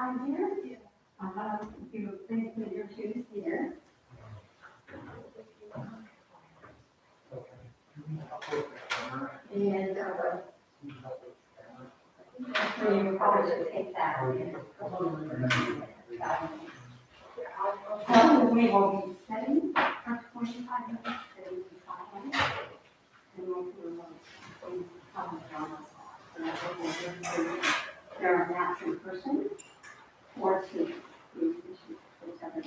time here. If you please put your shoes here. And so you probably should take that. We will be studying for 25 minutes, and we'll do some dramas. There are maps in person or to whichever.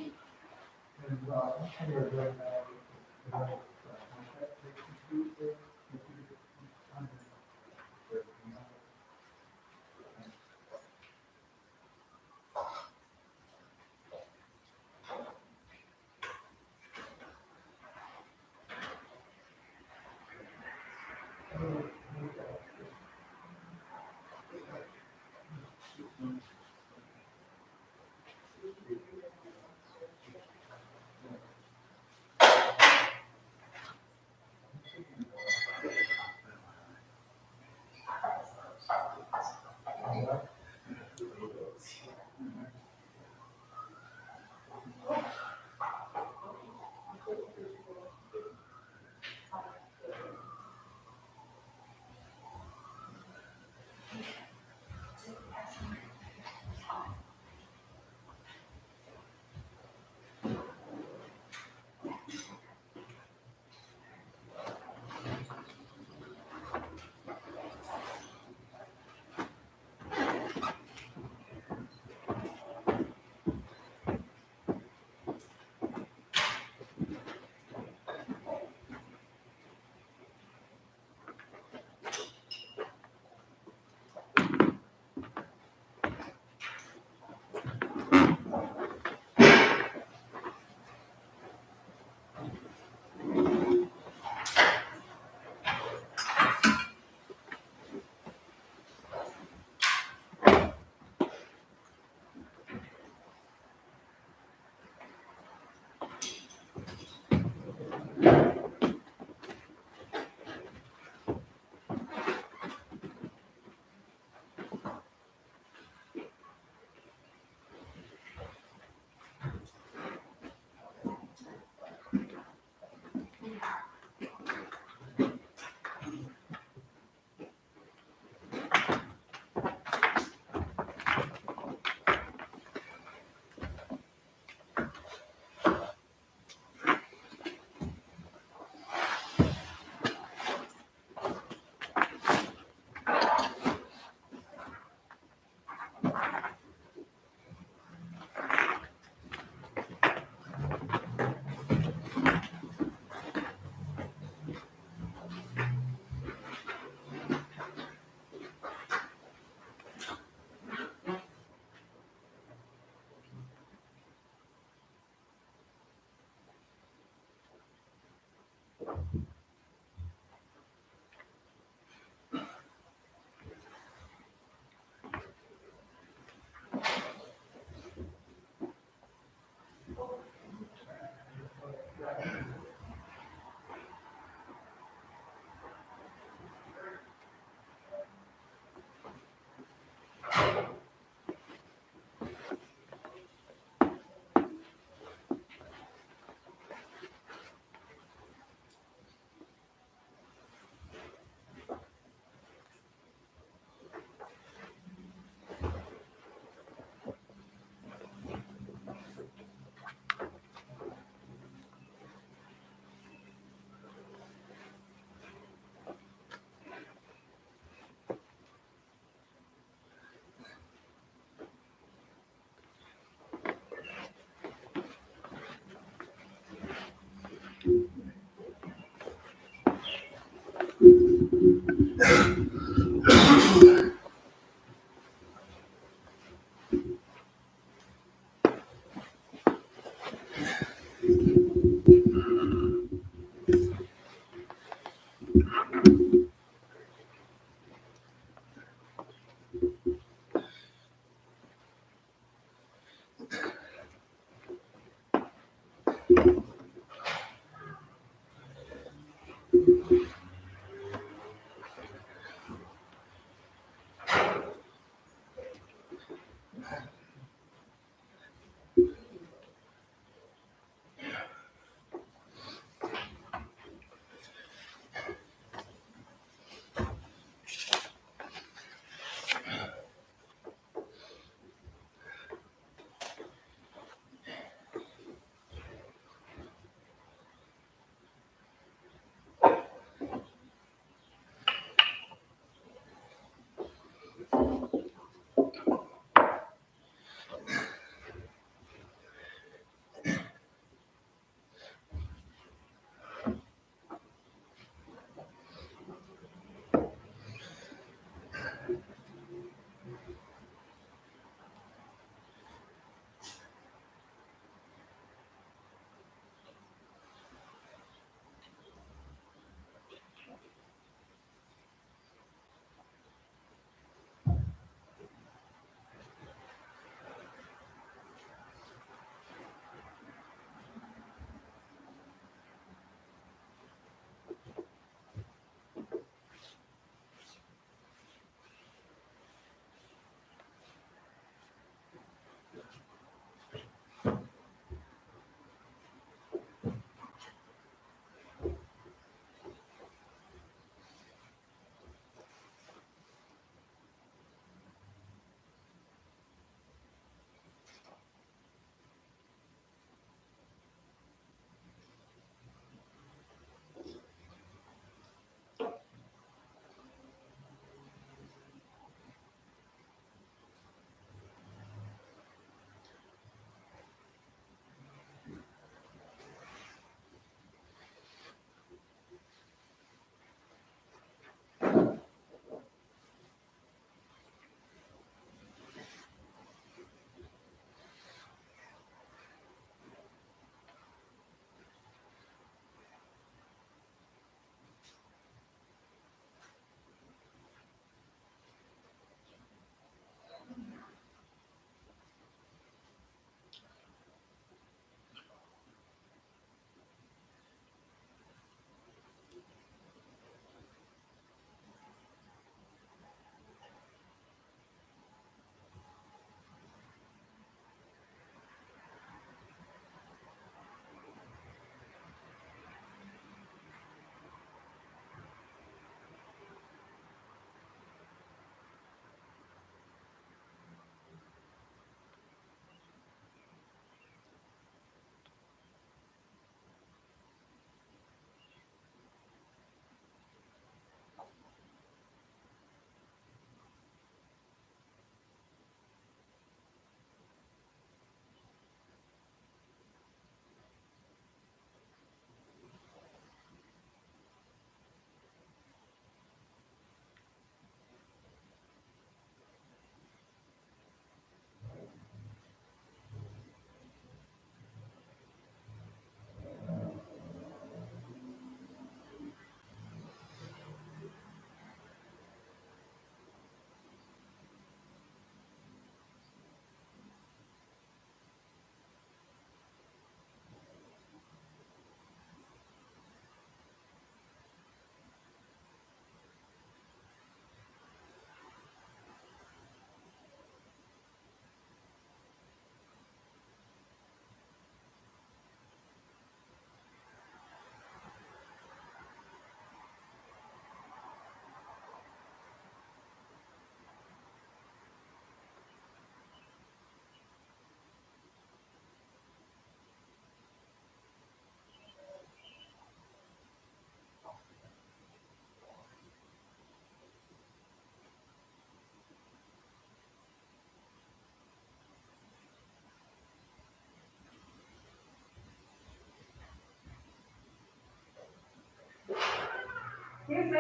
Excuse me?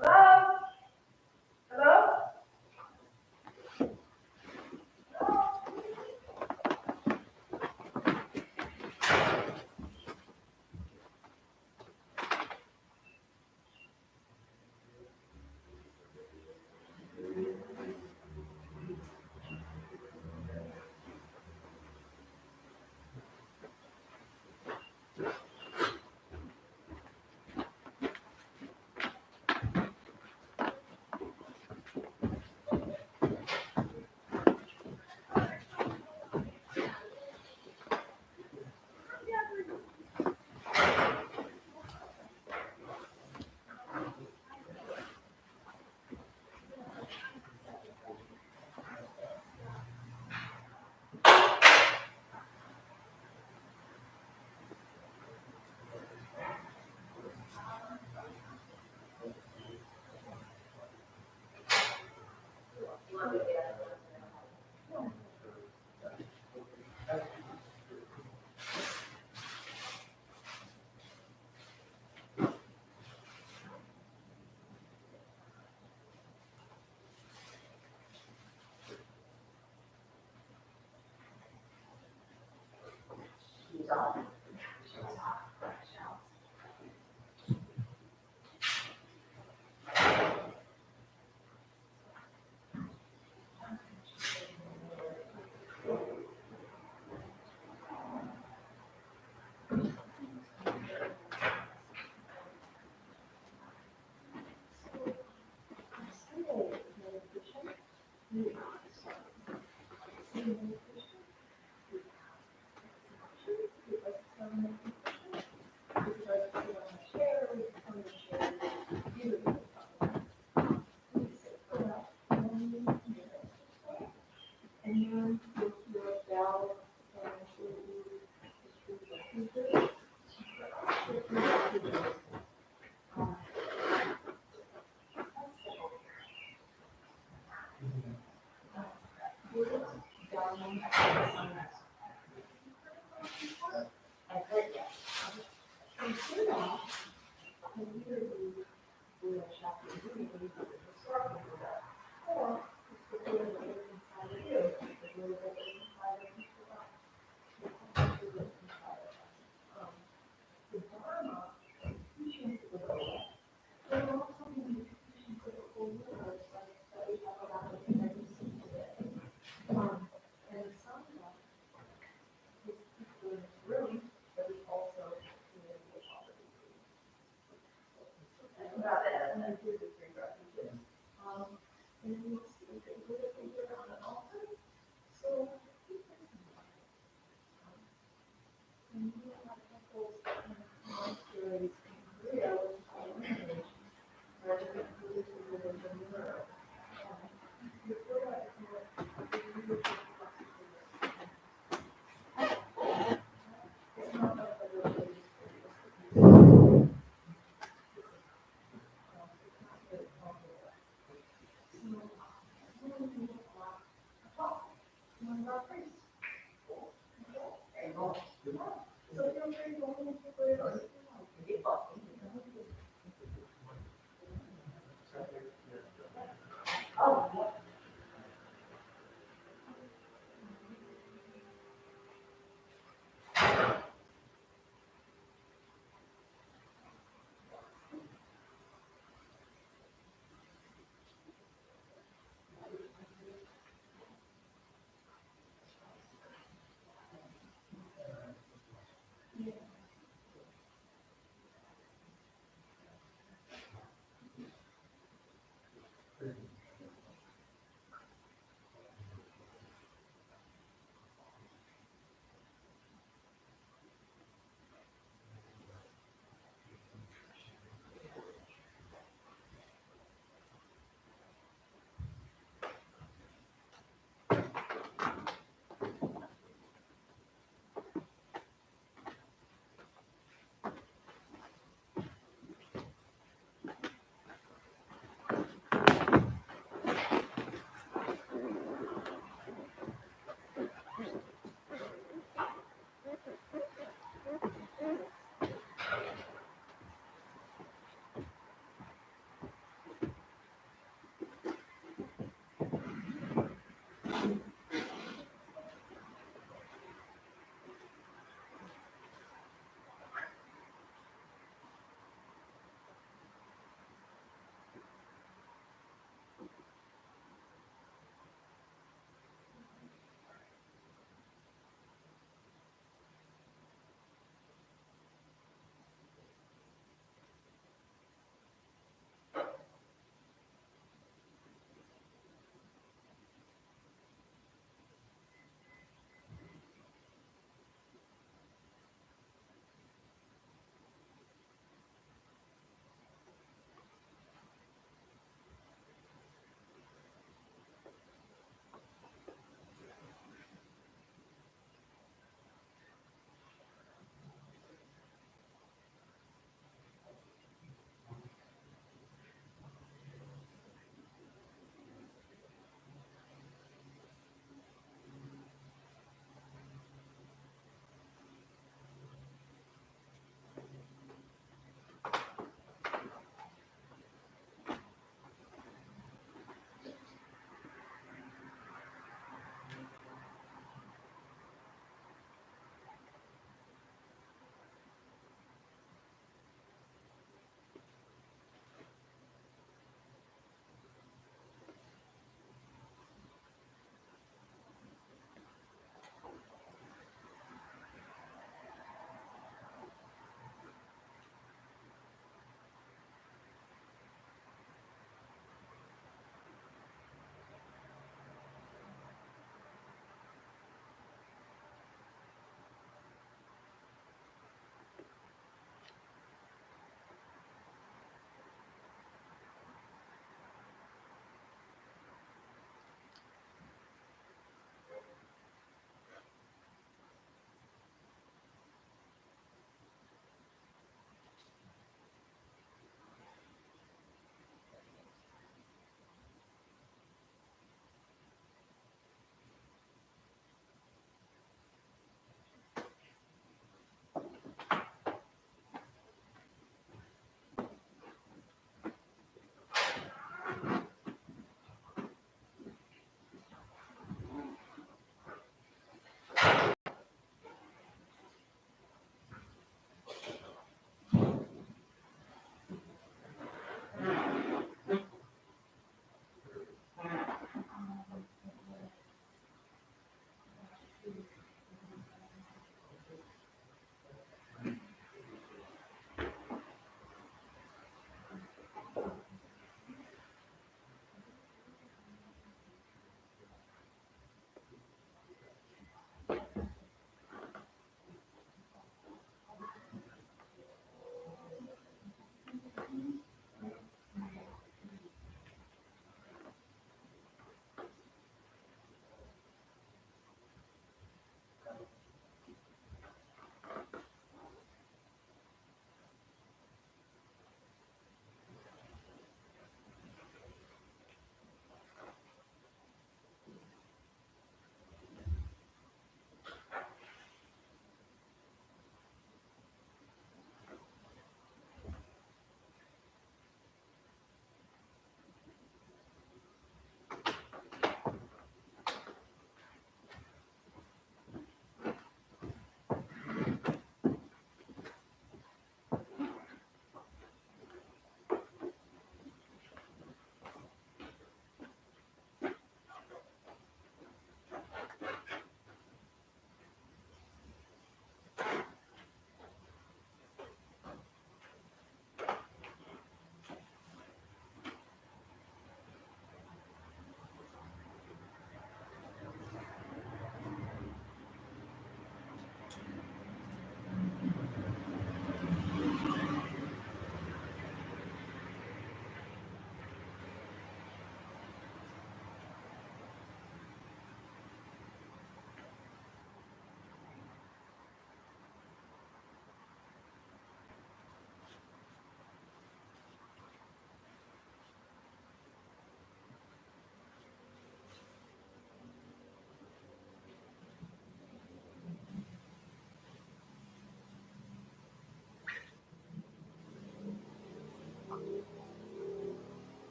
Hello? Hello?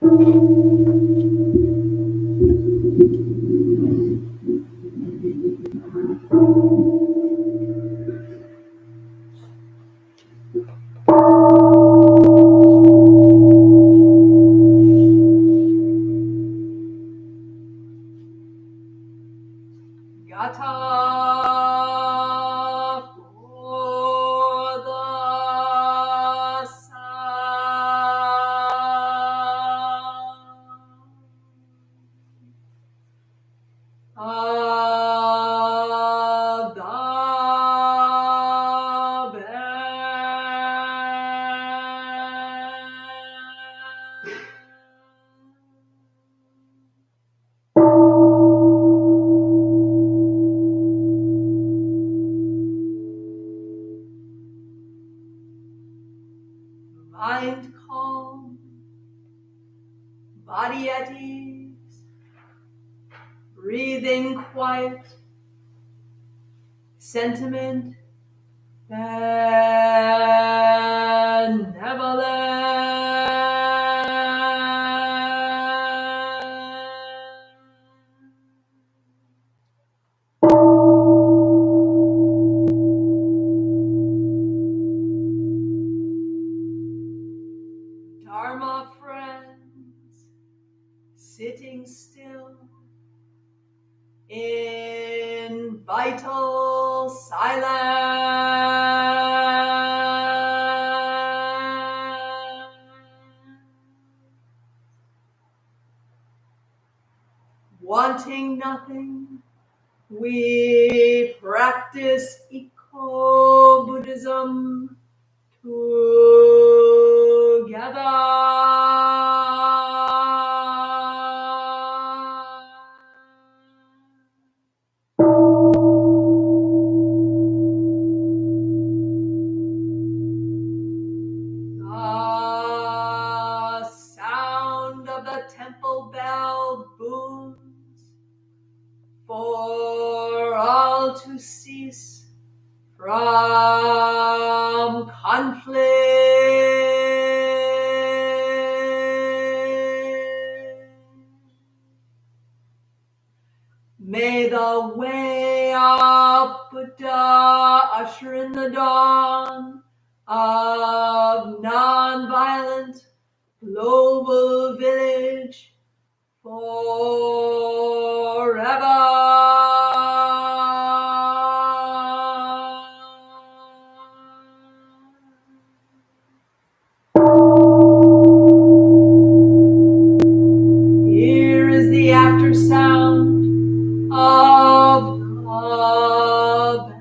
Yata for the sound of the mind calm, body at ease, breathing quiet, sentiment benevolent. Dharma friends, sitting still in vital silence, wanting nothing, we practice eco-Buddhism The sound of the temple bell booms for all to cease from conflict. May the way of Buddha usher in the dawn of non-violent global village forever. Here is the after sound of the bell.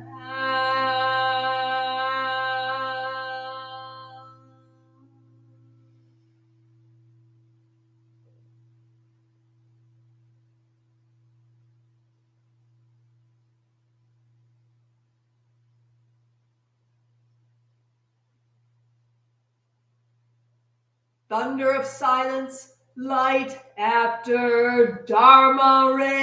Thunder of silence, light after Dharma rain.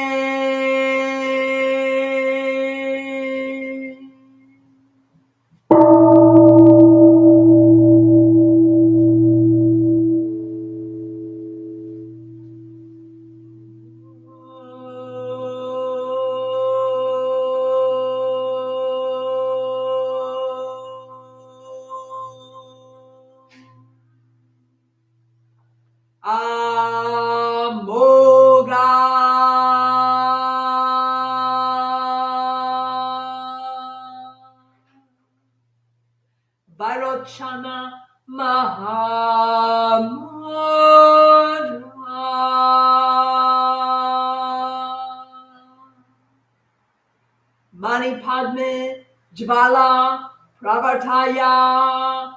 Amoga. Vairochana Mahamudra. Mani Padme Jvala Pravartaya.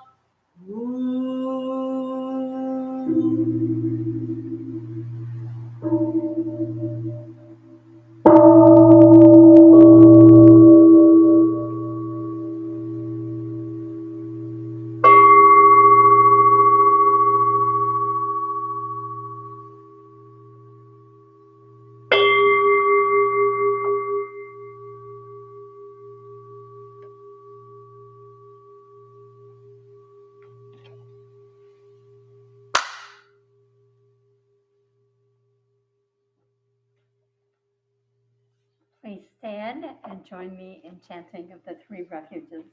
Please stand and join me in chanting of the three refuges.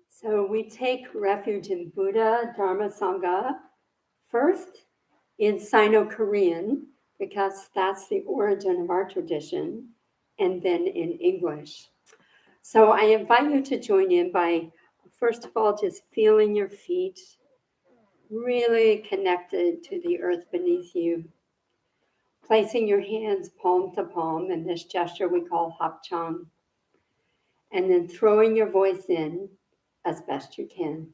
So we take refuge in Buddha, Dharma, Sangha first in Sino-Korean, because that's the origin of our tradition, and then in English. So I invite you to join in by, first of all, just feeling your feet really connected to the earth beneath you. Placing your hands palm to palm in this gesture we call hapchang. And then throwing your voice in as best you can.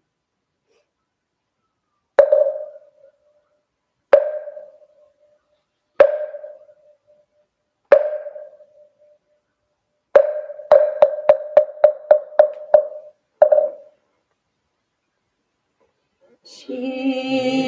Shi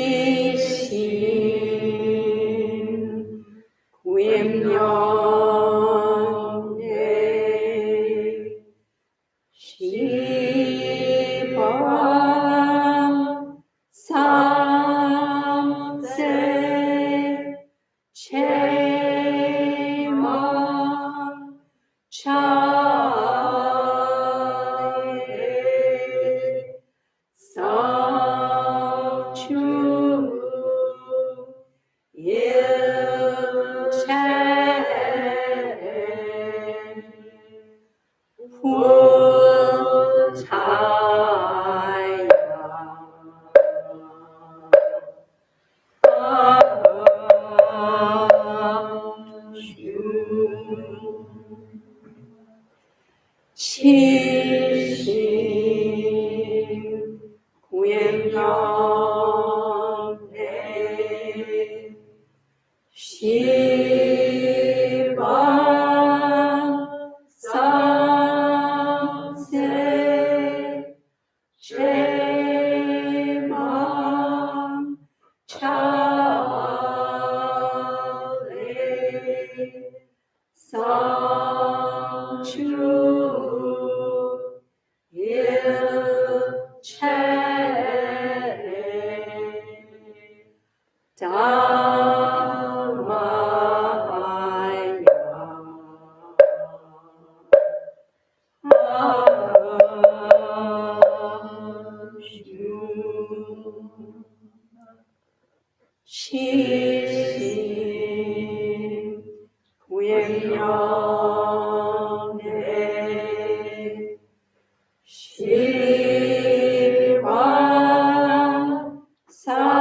Shin Kwimyon Ne Shi Param Sam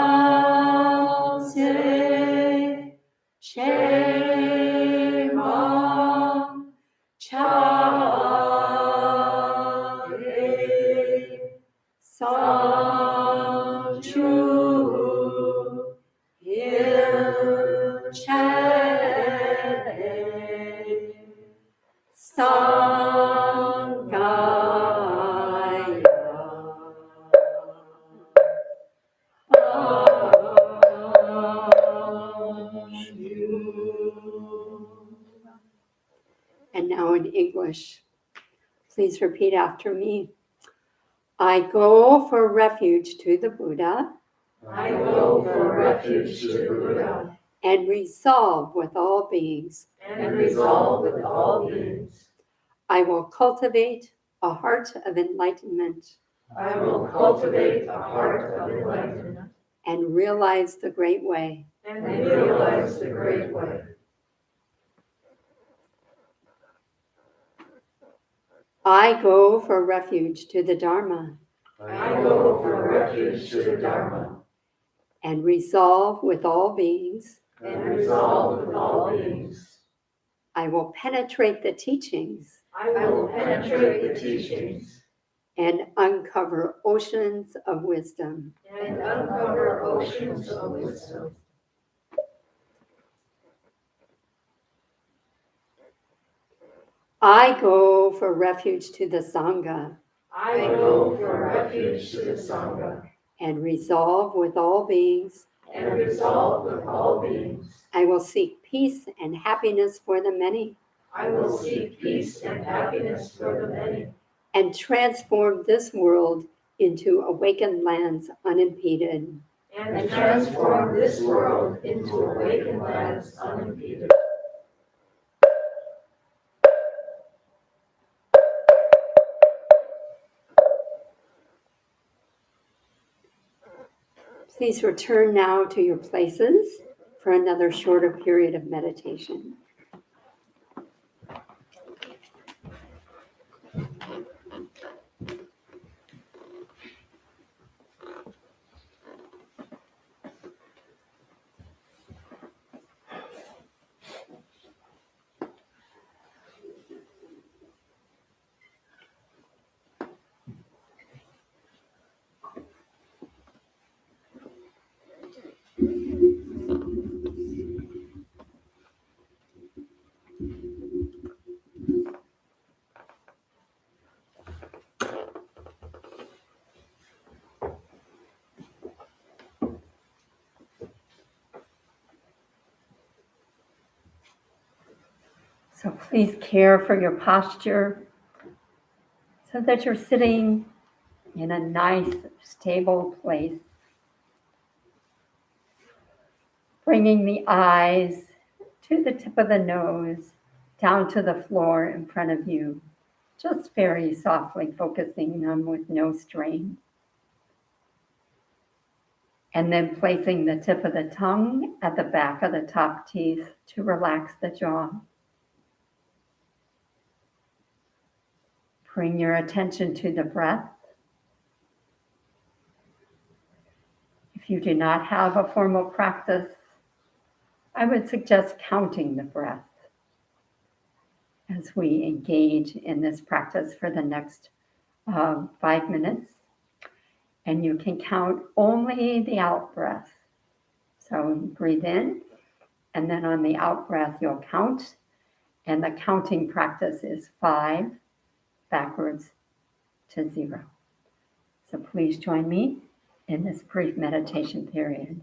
Se Che Mam Cha And now in English, please repeat after me. I go for refuge to the Buddha. I go for refuge to the Buddha. And resolve with all beings. And resolve with all beings. I will cultivate a heart of enlightenment. I will cultivate a heart of enlightenment. And realize the great way. And realize the great way. I go for refuge to the Dharma. I go for refuge to the Dharma. And resolve with all beings. And resolve with all beings. I will penetrate the teachings. I will penetrate the teachings. and uncover oceans of wisdom. and uncover oceans of wisdom. I go for refuge to the Sangha I go for refuge to the Sangha and resolve with all beings and resolve with all beings. I will seek peace and happiness for the many I will seek peace and happiness for the many and transform this world into awakened lands unimpeded. and transform this world into awakened lands unimpeded. Please return now to your places for another shorter period of meditation. So please care for your posture so that you're sitting in a nice, stable place. Bringing the eyes to the tip of the nose, down to the floor in front of you, just very softly focusing them with no strain. And then placing the tip of the tongue at the back of the top teeth to relax the jaw. Bring your attention to the breath. If you do not have a formal practice, I would suggest counting the breath as we engage in this practice for the next 5 minutes. And you can count only the out breath. So breathe in, and then on the out breath, you'll count. And the counting practice is 5 backwards to 0. So please join me in this brief meditation period.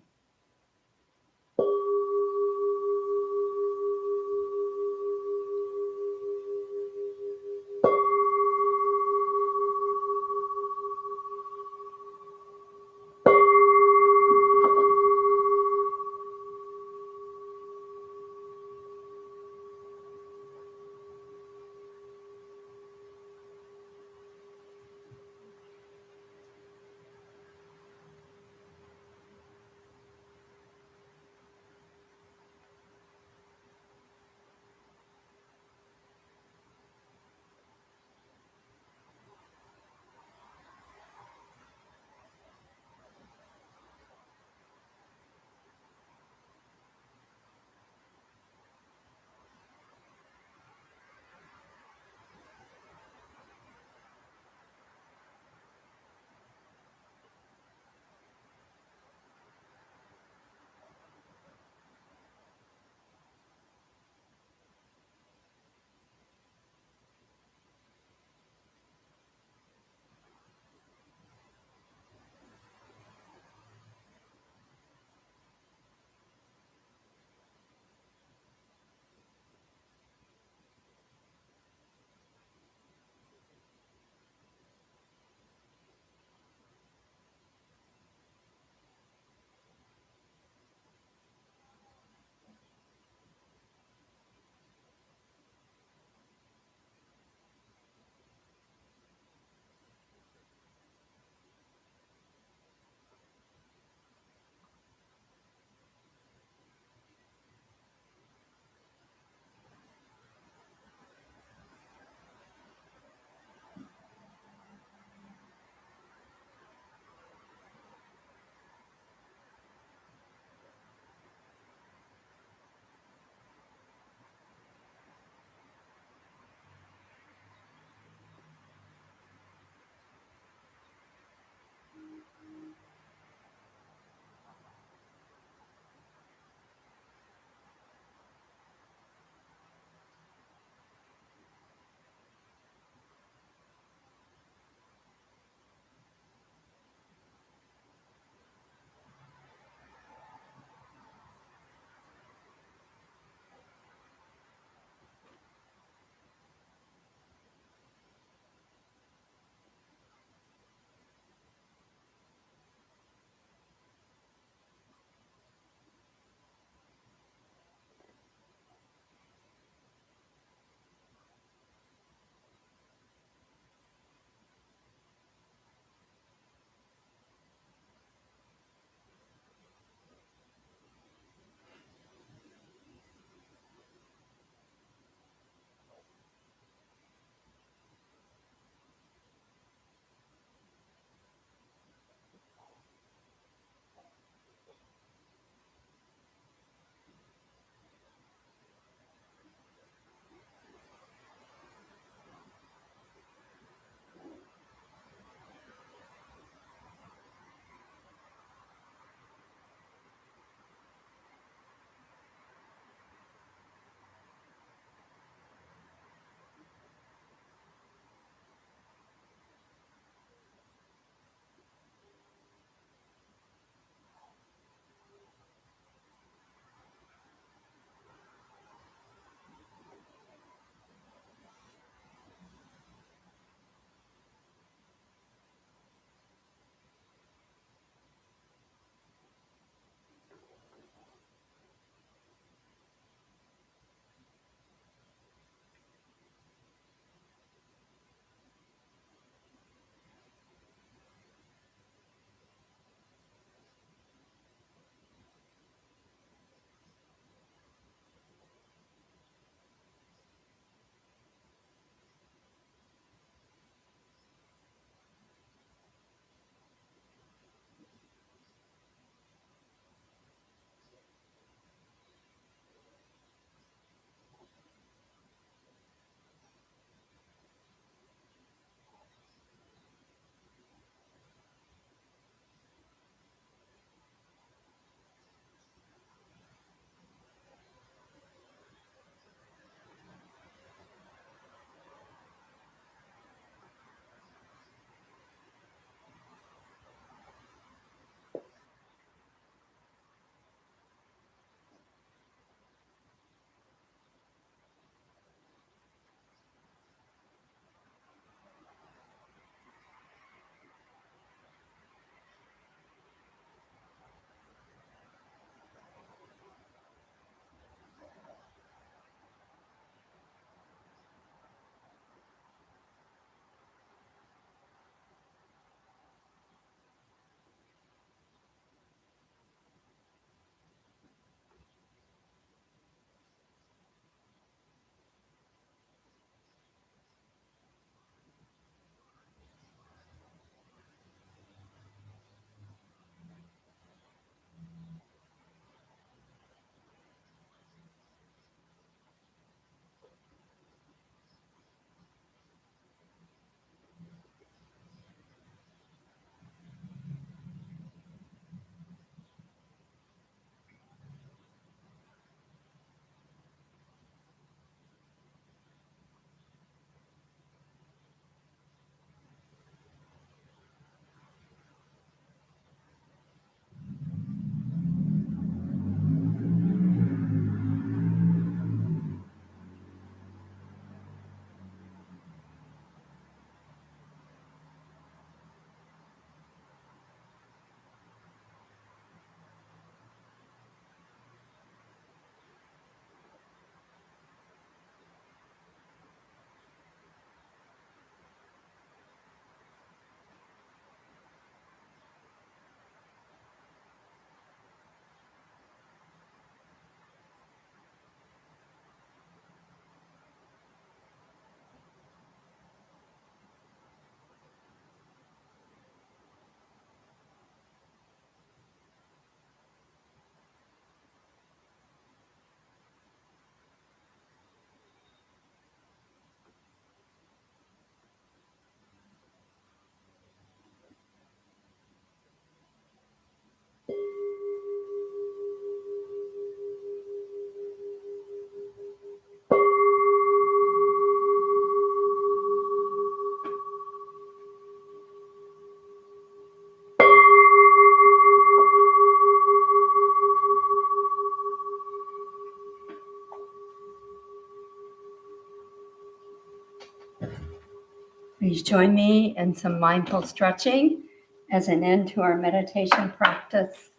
Please join me in some mindful stretching as an end to our meditation practice.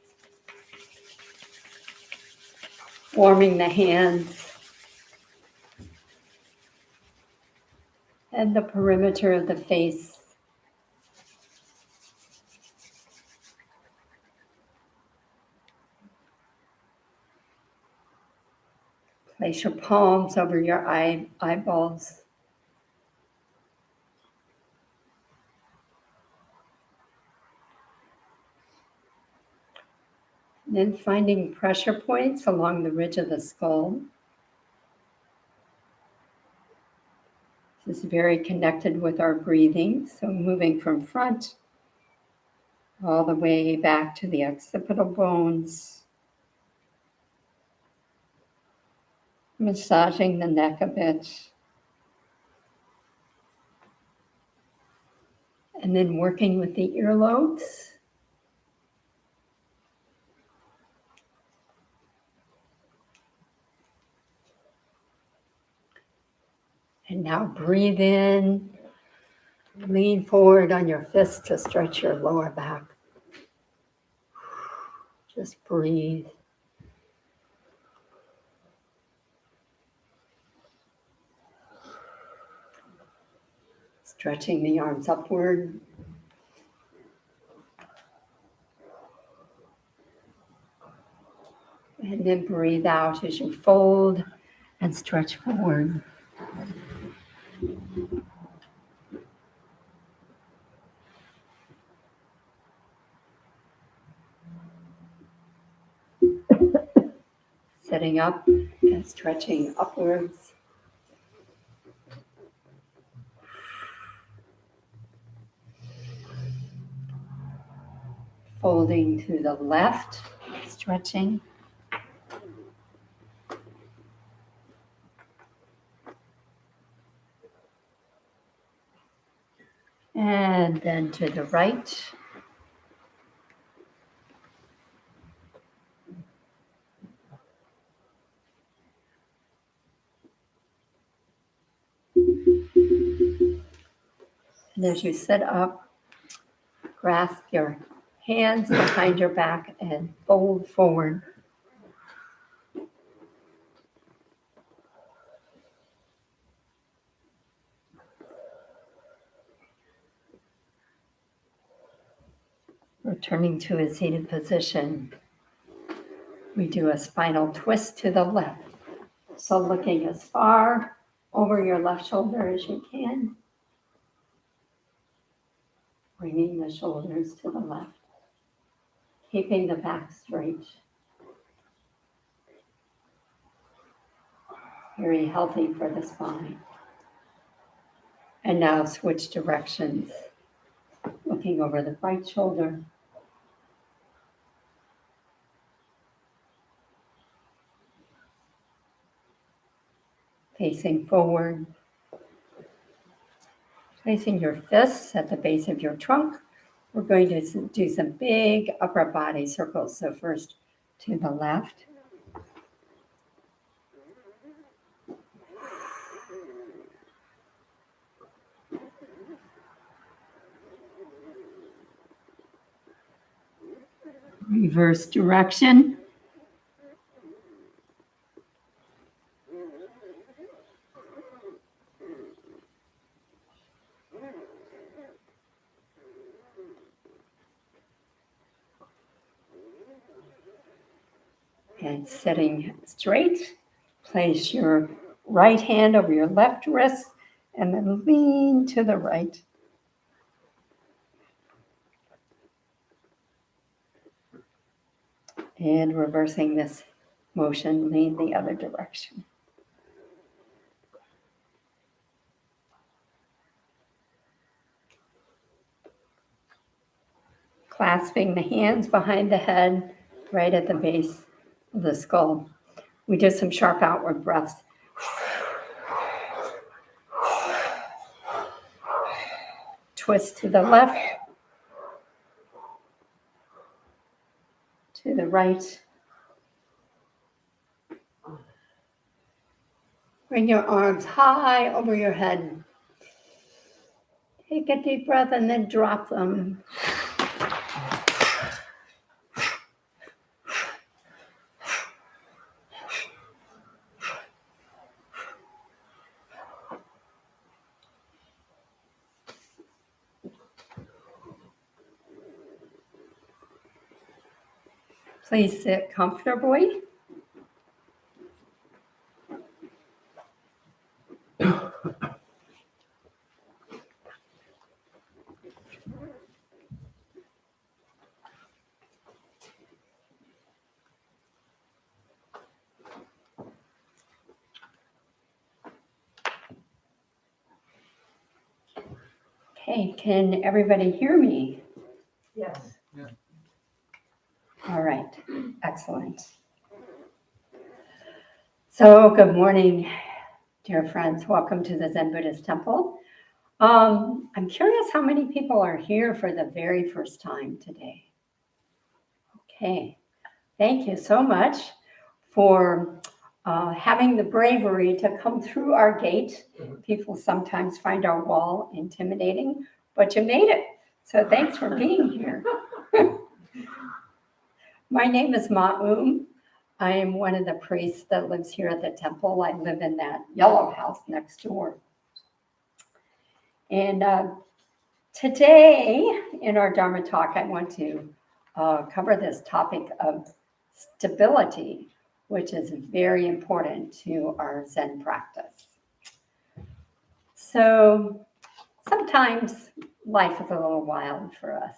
Warming the hands and the perimeter of the face. Place your palms over your eyeballs. Then finding pressure points along the ridge of the skull. This is very connected with our breathing. So moving from front all the way back to the occipital bones. Massaging the neck a bit. And then working with the earlobes. And now breathe in, lean forward on your fists to stretch your lower back. Just breathe. Stretching the arms upward. And then breathe out as you fold and stretch forward. Sitting up and stretching upwards. Folding to the left, stretching. And then to the right. And as you sit up, grasp your hands behind your back and fold forward. Returning to a seated position, we do a spinal twist to the left. So looking as far over your left shoulder as you can. Bringing the shoulders to the left. Keeping the back straight. Very healthy for the spine. And now switch directions. Looking over the right shoulder. Facing forward. Placing your fists at the base of your trunk. We're going to do some big upper body circles. So first to the left. Reverse direction. And sitting straight, place your right hand over your left wrist and then lean to the right. And reversing this motion, lean the other direction. Clasping the hands behind the head, right at the base of the skull. We do some sharp outward breaths. Twist to the left, to the right. Bring your arms high over your head. Take a deep breath and then drop them. Please sit comfortably. Okay, can everybody hear me? Yes. All right, excellent. So, good morning, dear friends. Welcome to the Zen Buddhist Temple. I'm curious how many people are here for the very first time today. Okay, thank you so much for having the bravery to come through our gate. People sometimes find our wall intimidating, but you made it. So thanks for being here. My name is Ma'um. I am one of the priests that lives here at the temple. I live in that yellow house next door. And today in our Dharma talk, I want to cover this topic of stability, which is very important to our Zen practice. So sometimes life is a little wild for us.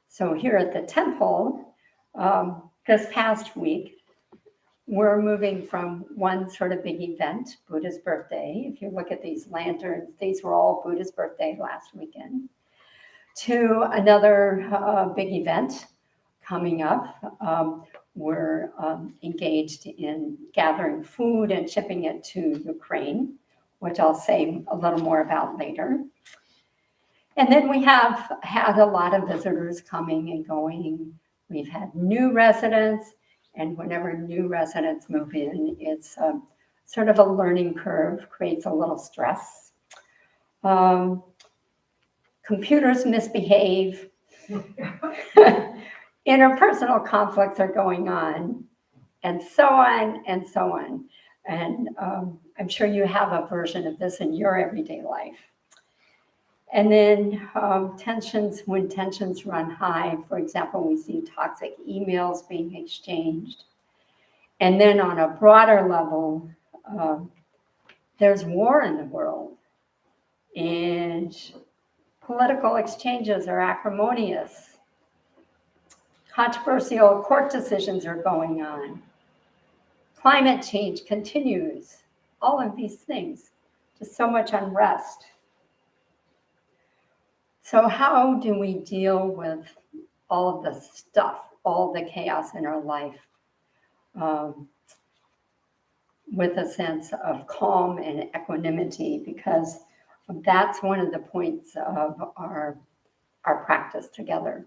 So here at the temple, this past week, we're moving from one sort of big event, Buddha's birthday. If you look at these lanterns, these were all Buddha's birthday last weekend, to another big event coming up. We're engaged in gathering food and shipping it to Ukraine, which I'll say a little more about later. And then we have had a lot of visitors coming and going. We've had new residents, and whenever new residents move in, it's sort of a learning curve, creates a little stress. Computers misbehave. Interpersonal conflicts are going on, and so on and so on. And I'm sure you have a version of this in your everyday life. And then when tensions run high, for example, we see toxic emails being exchanged. And then on a broader level, there's war in the world, and political exchanges are acrimonious. Controversial court decisions are going on. Climate change continues. All of these things, just so much unrest. So how do we deal with all of the stuff, all the chaos in our life, with a sense of calm and equanimity? Because that's one of the points of our practice together.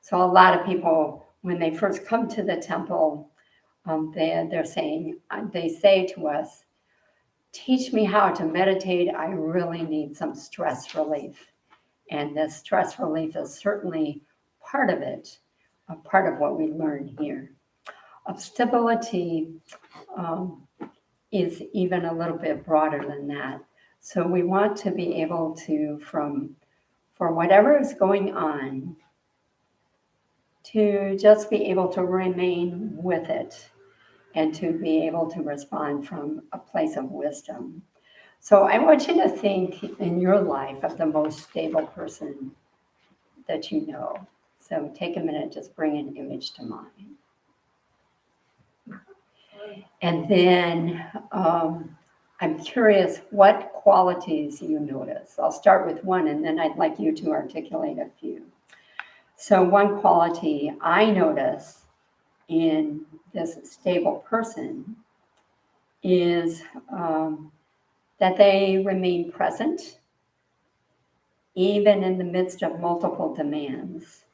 So a lot of people, when they first come to the temple, they say to us, teach me how to meditate. I really need some stress relief. And this stress relief is certainly part of it, a part of what we learn here. Stability is even a little bit broader than that. So we want to be able to, for whatever is going on, to just be able to remain with it and to be able to respond from a place of wisdom. So I want you to think in your life of the most stable person that you know. So take a minute, just bring an image to mind. And then I'm curious what qualities you notice. I'll start with one, and then I'd like you to articulate a few. So one quality I notice in this stable person is that they remain present, even in the midst of multiple demands,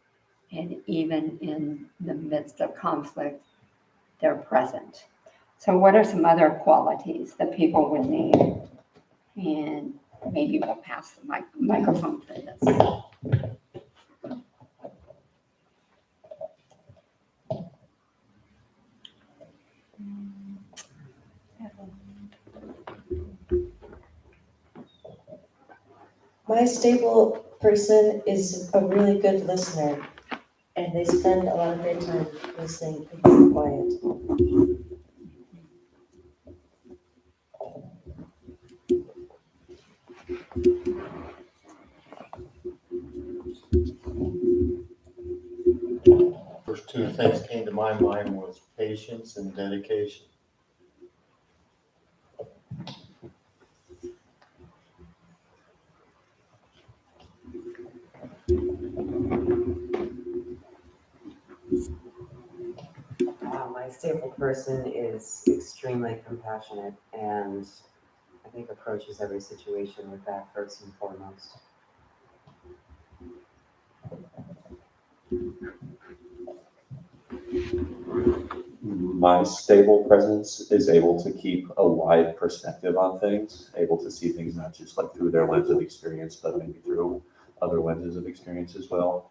and even in the midst of conflict, they're present. So what are some other qualities that people would name? And maybe we'll pass the microphone for this. My stable person is a really good listener, and they spend a lot of their time listening and being quiet. First two things came to my mind was patience and dedication. My stable person is extremely compassionate and I think approaches every situation with that first and foremost. My stable presence is able to keep a wide perspective on things, able to see things not just like through their lens of experience, but maybe through other lenses of experience as well.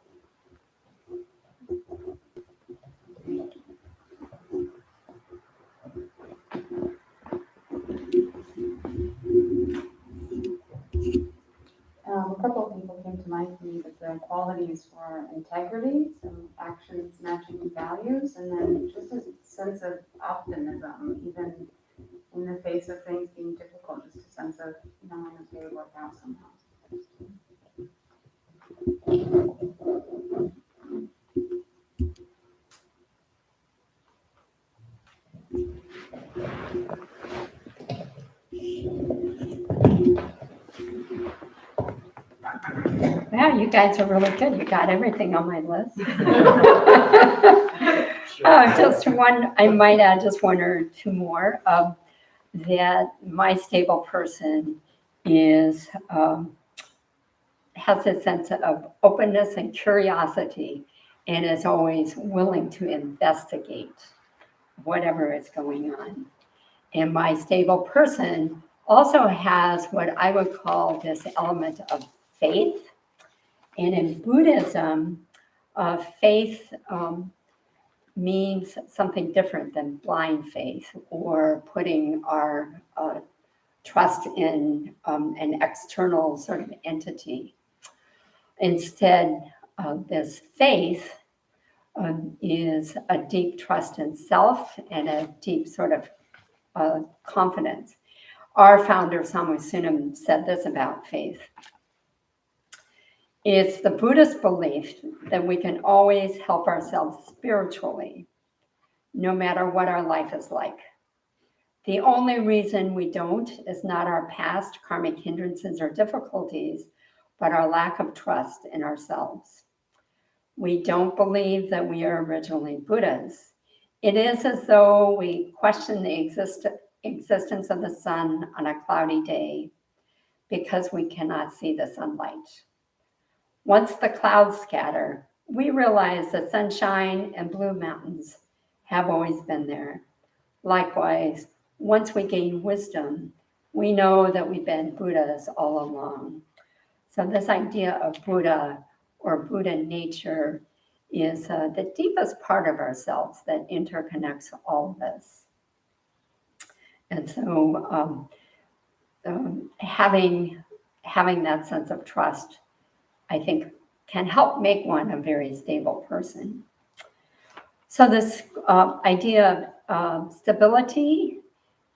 A couple of people came to mind for me, but the qualities were integrity, so actions matching values, and then just a sense of optimism, even in the face of things being difficult, just a sense of knowing that they would work out somehow. Wow, you guys are really good. You got everything on my list. Just one, I might add just one or two more. That my stable person is has a sense of openness and curiosity, and is always willing to investigate whatever is going on. And my stable person also has what I would call this element of faith. And in Buddhism, faith means something different than blind faith or putting our trust in an external sort of entity. Instead, this faith is a deep trust in self and a deep sort of confidence. Our founder, Samu Sunam, said this about faith. It's the Buddhist belief that we can always help ourselves spiritually, no matter what our life is like. The only reason we don't is not our past karmic hindrances or difficulties, but our lack of trust in ourselves. We don't believe that we are originally Buddhas. It is as though we question the existence of the sun on a cloudy day because we cannot see the sunlight. Once the clouds scatter, we realize that sunshine and blue mountains have always been there. Likewise, once we gain wisdom, we know that we've been Buddhas all along. So this idea of Buddha or Buddha nature is the deepest part of ourselves that interconnects all of us. And so having that sense of trust, I think, can help make one a very stable person. So this idea of stability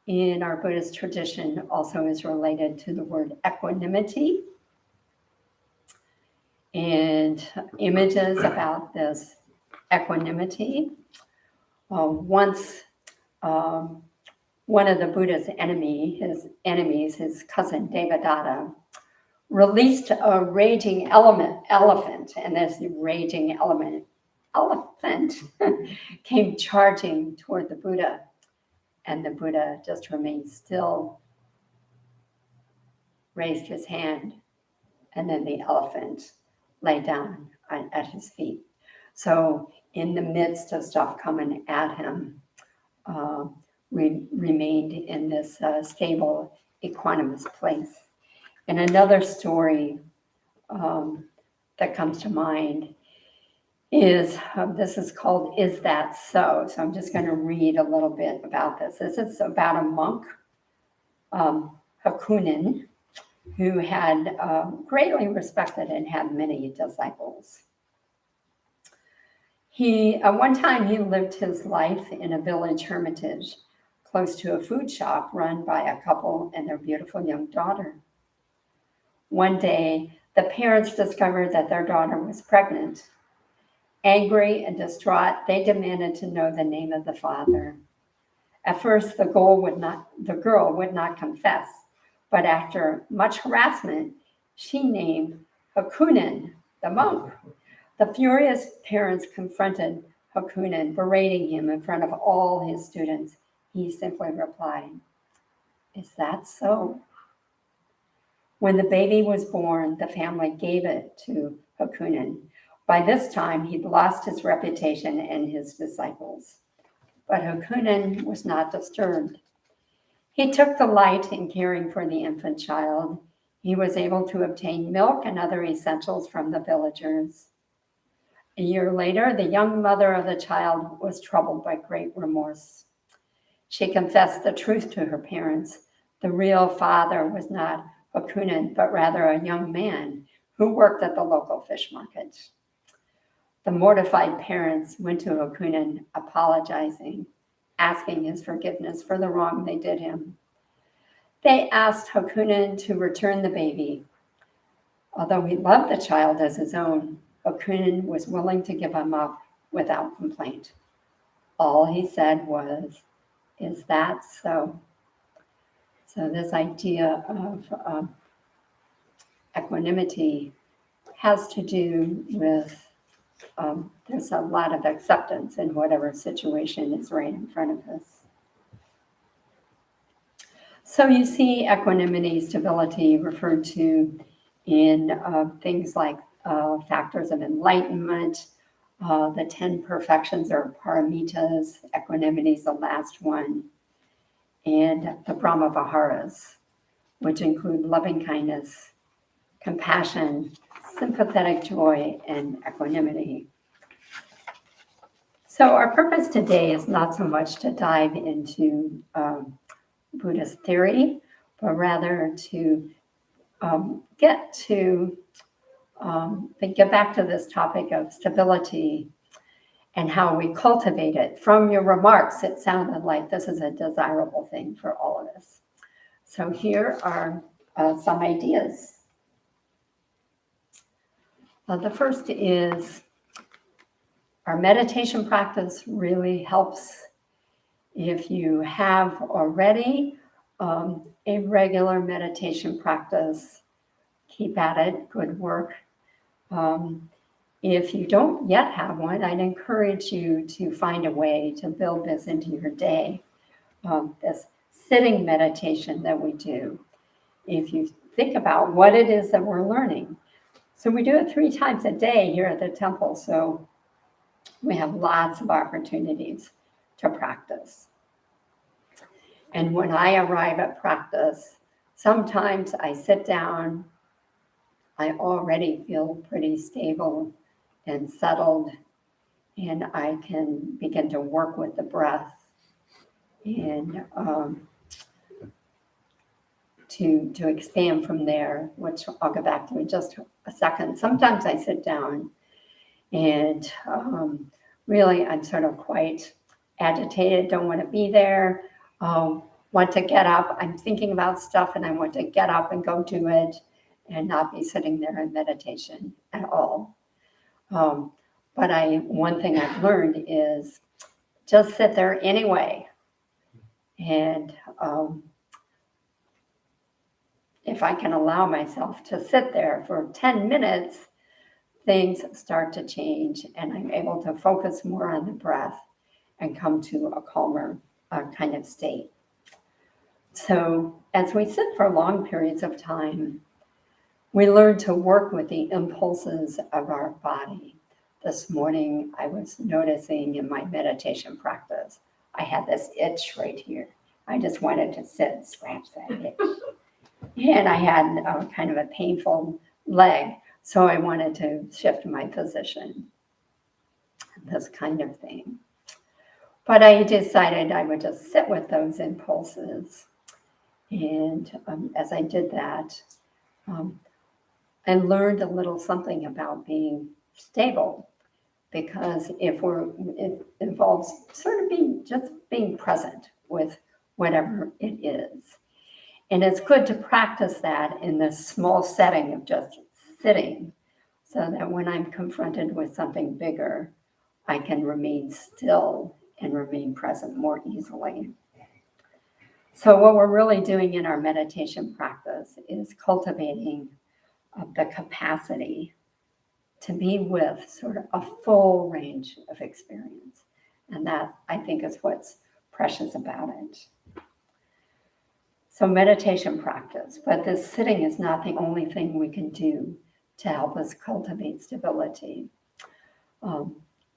in our Buddhist tradition also is related to the word equanimity. And images about this equanimity. Once one of the Buddha's enemies, his cousin Devadatta, released a raging elephant, and this raging elephant came charging toward the Buddha, and the Buddha just remained still, raised his hand, and then the elephant lay down at his feet. So in the midst of stuff coming at him, remained in this stable, equanimous place. And another story that comes to mind is, this is called Is That So? So I'm just going to read a little bit about this. This is about a monk, Hakunin, who had greatly respected and had many disciples. One time he lived his life in a village hermitage close to a food shop run by a couple and their beautiful young daughter. One day, the parents discovered that their daughter was pregnant. Angry and distraught, they demanded to know the name of the father. At first, the girl would not confess, but after much harassment, she named Hakunin, the monk. The furious parents confronted Hakunin, berating him in front of all his students. He simply replied, "Is that so?" When the baby was born, the family gave it to Hakunin. By this time, he'd lost his reputation and his disciples. But Hakunin was not disturbed. He took delight in caring for the infant child. He was able to obtain milk and other essentials from the villagers. A year later, the young mother of the child was troubled by great remorse. She confessed the truth to her parents. The real father was not Hakunin, but rather a young man who worked at the local fish market. The mortified parents went to Hakunin apologizing, asking his forgiveness for the wrong they did him. They asked Hakunin to return the baby. Although he loved the child as his own, Hakunin was willing to give him up without complaint. All he said was, "Is that so?" So this idea of equanimity has to do with there's a lot of acceptance in whatever situation is right in front of us. So you see equanimity, stability referred to in things like factors of enlightenment, the 10 perfections or paramitas. Equanimity is the last one, and the Brahma Viharas, which include loving kindness, compassion, sympathetic joy, and equanimity. So our purpose today is not so much to dive into Buddhist theory, but rather to get back to this topic of stability and how we cultivate it. From your remarks, it sounded like this is a desirable thing for all of us. So here are some ideas. The first is our meditation practice really helps if you have already a regular meditation practice. Keep at it, good work. If you don't yet have one, I'd encourage you to find a way to build this into your day. This sitting meditation that we do. If you think about what it is that we're learning. So we do it 3 times a day here at the temple. So we have lots of opportunities to practice. And when I arrive at practice, sometimes I sit down, I already feel pretty stable and settled, and I can begin to work with the breath and to expand from there, which I'll get back to in just a second. Sometimes I sit down and really I'm sort of quite agitated, don't want to be there, want to get up. I'm thinking about stuff and I want to get up and go do it and not be sitting there in meditation at all. But one thing I've learned is just sit there anyway. And if I can allow myself to sit there for 10 minutes, things start to change and I'm able to focus more on the breath and come to a calmer kind of state. So as we sit for long periods of time, we learn to work with the impulses of our body. This morning, I was noticing in my meditation practice, I had this itch right here. I just wanted to sit and scratch that itch. And I had kind of a painful leg, so I wanted to shift my position, this kind of thing. But I decided I would just sit with those impulses. And as I did that, I learned a little something about being stable, because it involves sort of being present with whatever it is. And it's good to practice that in this small setting of just sitting, so that when I'm confronted with something bigger, I can remain still and remain present more easily. So what we're really doing in our meditation practice is cultivating the capacity to be with sort of a full range of experience. And that, I think, is what's precious about it. So meditation practice, but this sitting is not the only thing we can do to help us cultivate stability.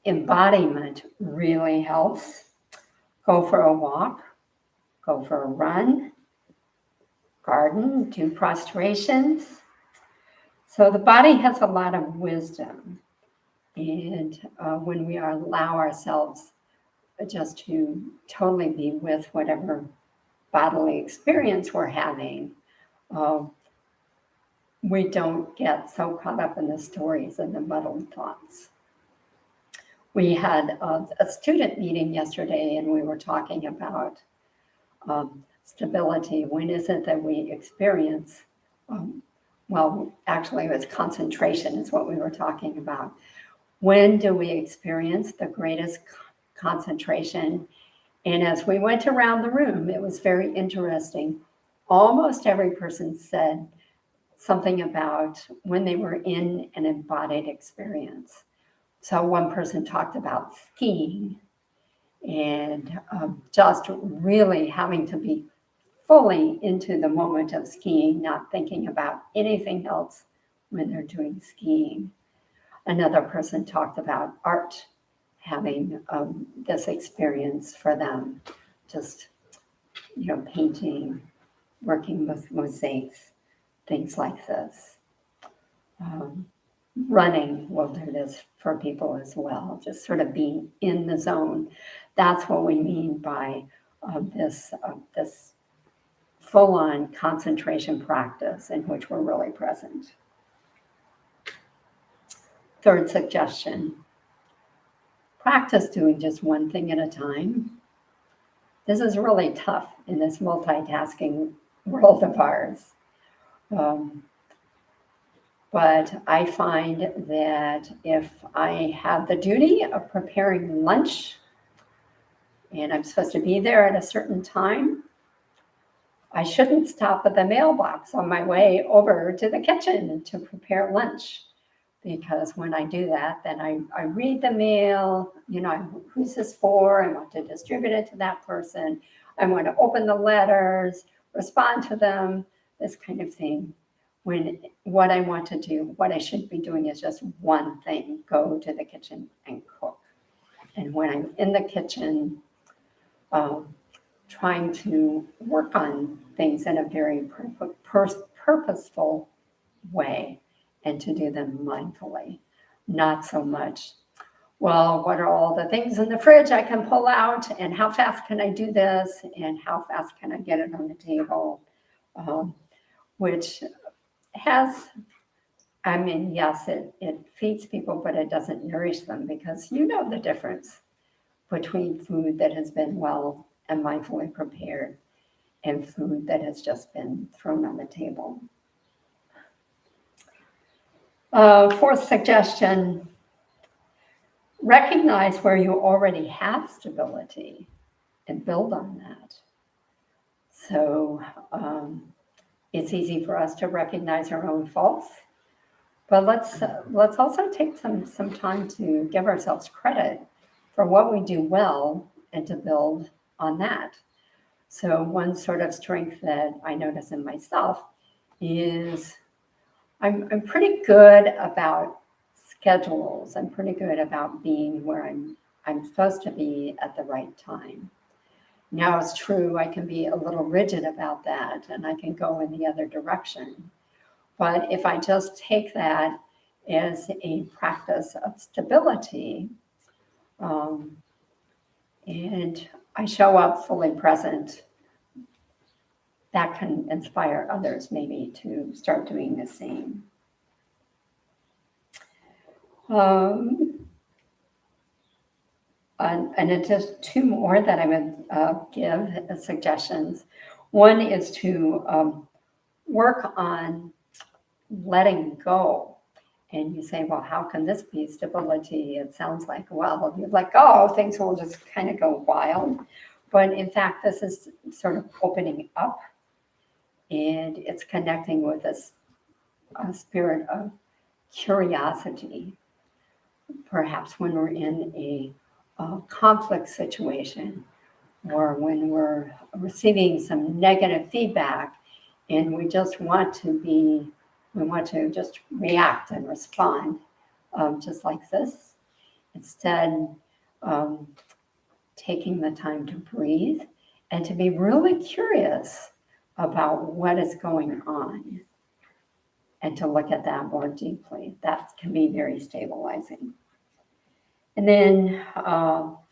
Embodiment really helps. Go for a walk, go for a run, garden, do prostrations. So the body has a lot of wisdom. And when we allow ourselves just to totally be with whatever bodily experience we're having, we don't get so caught up in the stories and the muddled thoughts. We had a student meeting yesterday, and we were talking about stability. When is it that we experience, well, actually it was concentration is what we were talking about. When do we experience the greatest concentration? And as we went around the room, it was very interesting. Almost every person said something about when they were in an embodied experience. So one person talked about skiing and just really having to be fully into the moment of skiing, not thinking about anything else when they're doing skiing. Another person talked about art, having this experience for them, just, painting, working with mosaics, things like this. Running will do this for people as well, just sort of being in the zone. That's what we mean by this full-on concentration practice in which we're really present. Third suggestion, practice doing just one thing at a time. This is really tough in this multitasking world of ours. But I find that if I have the duty of preparing lunch and I'm supposed to be there at a certain time, I shouldn't stop at the mailbox on my way over to the kitchen to prepare lunch. Because when I do that, then I read the mail, who's this for? I want to distribute it to that person. I want to open the letters, respond to them, this kind of thing. When what I want to do, what I should be doing is just one thing, go to the kitchen and cook. And when I'm in the kitchen, trying to work on things in a very purposeful way, and to do them mindfully, not so much, well, what are all the things in the fridge I can pull out, and how fast can I do this, and how fast can I get it on the table, which has, yes, it feeds people, but it doesn't nourish them, because the difference between food that has been well and mindfully prepared and food that has just been thrown on the table. Fourth suggestion, recognize where you already have stability and build on that. So it's easy for us to recognize our own faults, but let's also take some time to give ourselves credit for what we do well and to build on that. So one sort of strength that I notice in myself is I'm pretty good about schedules. I'm pretty good about being where I'm supposed to be at the right time. Now it's true, I can be a little rigid about that and I can go in the other direction. But if I just take that as a practice of stability, and I show up fully present, that can inspire others maybe to start doing the same. And it's just two more that I would give as suggestions. One is to work on letting go. And you say, well, how can this be stability? It sounds like, well, if you let go, things will just kind of go wild. But in fact, this is sort of opening up, and it's connecting with this spirit of curiosity. Perhaps when we're in a conflict situation, or when we're receiving some negative feedback, and we just want to just react and respond just like this, instead taking the time to breathe and to be really curious about what is going on and to look at that more deeply. That can be very stabilizing. And then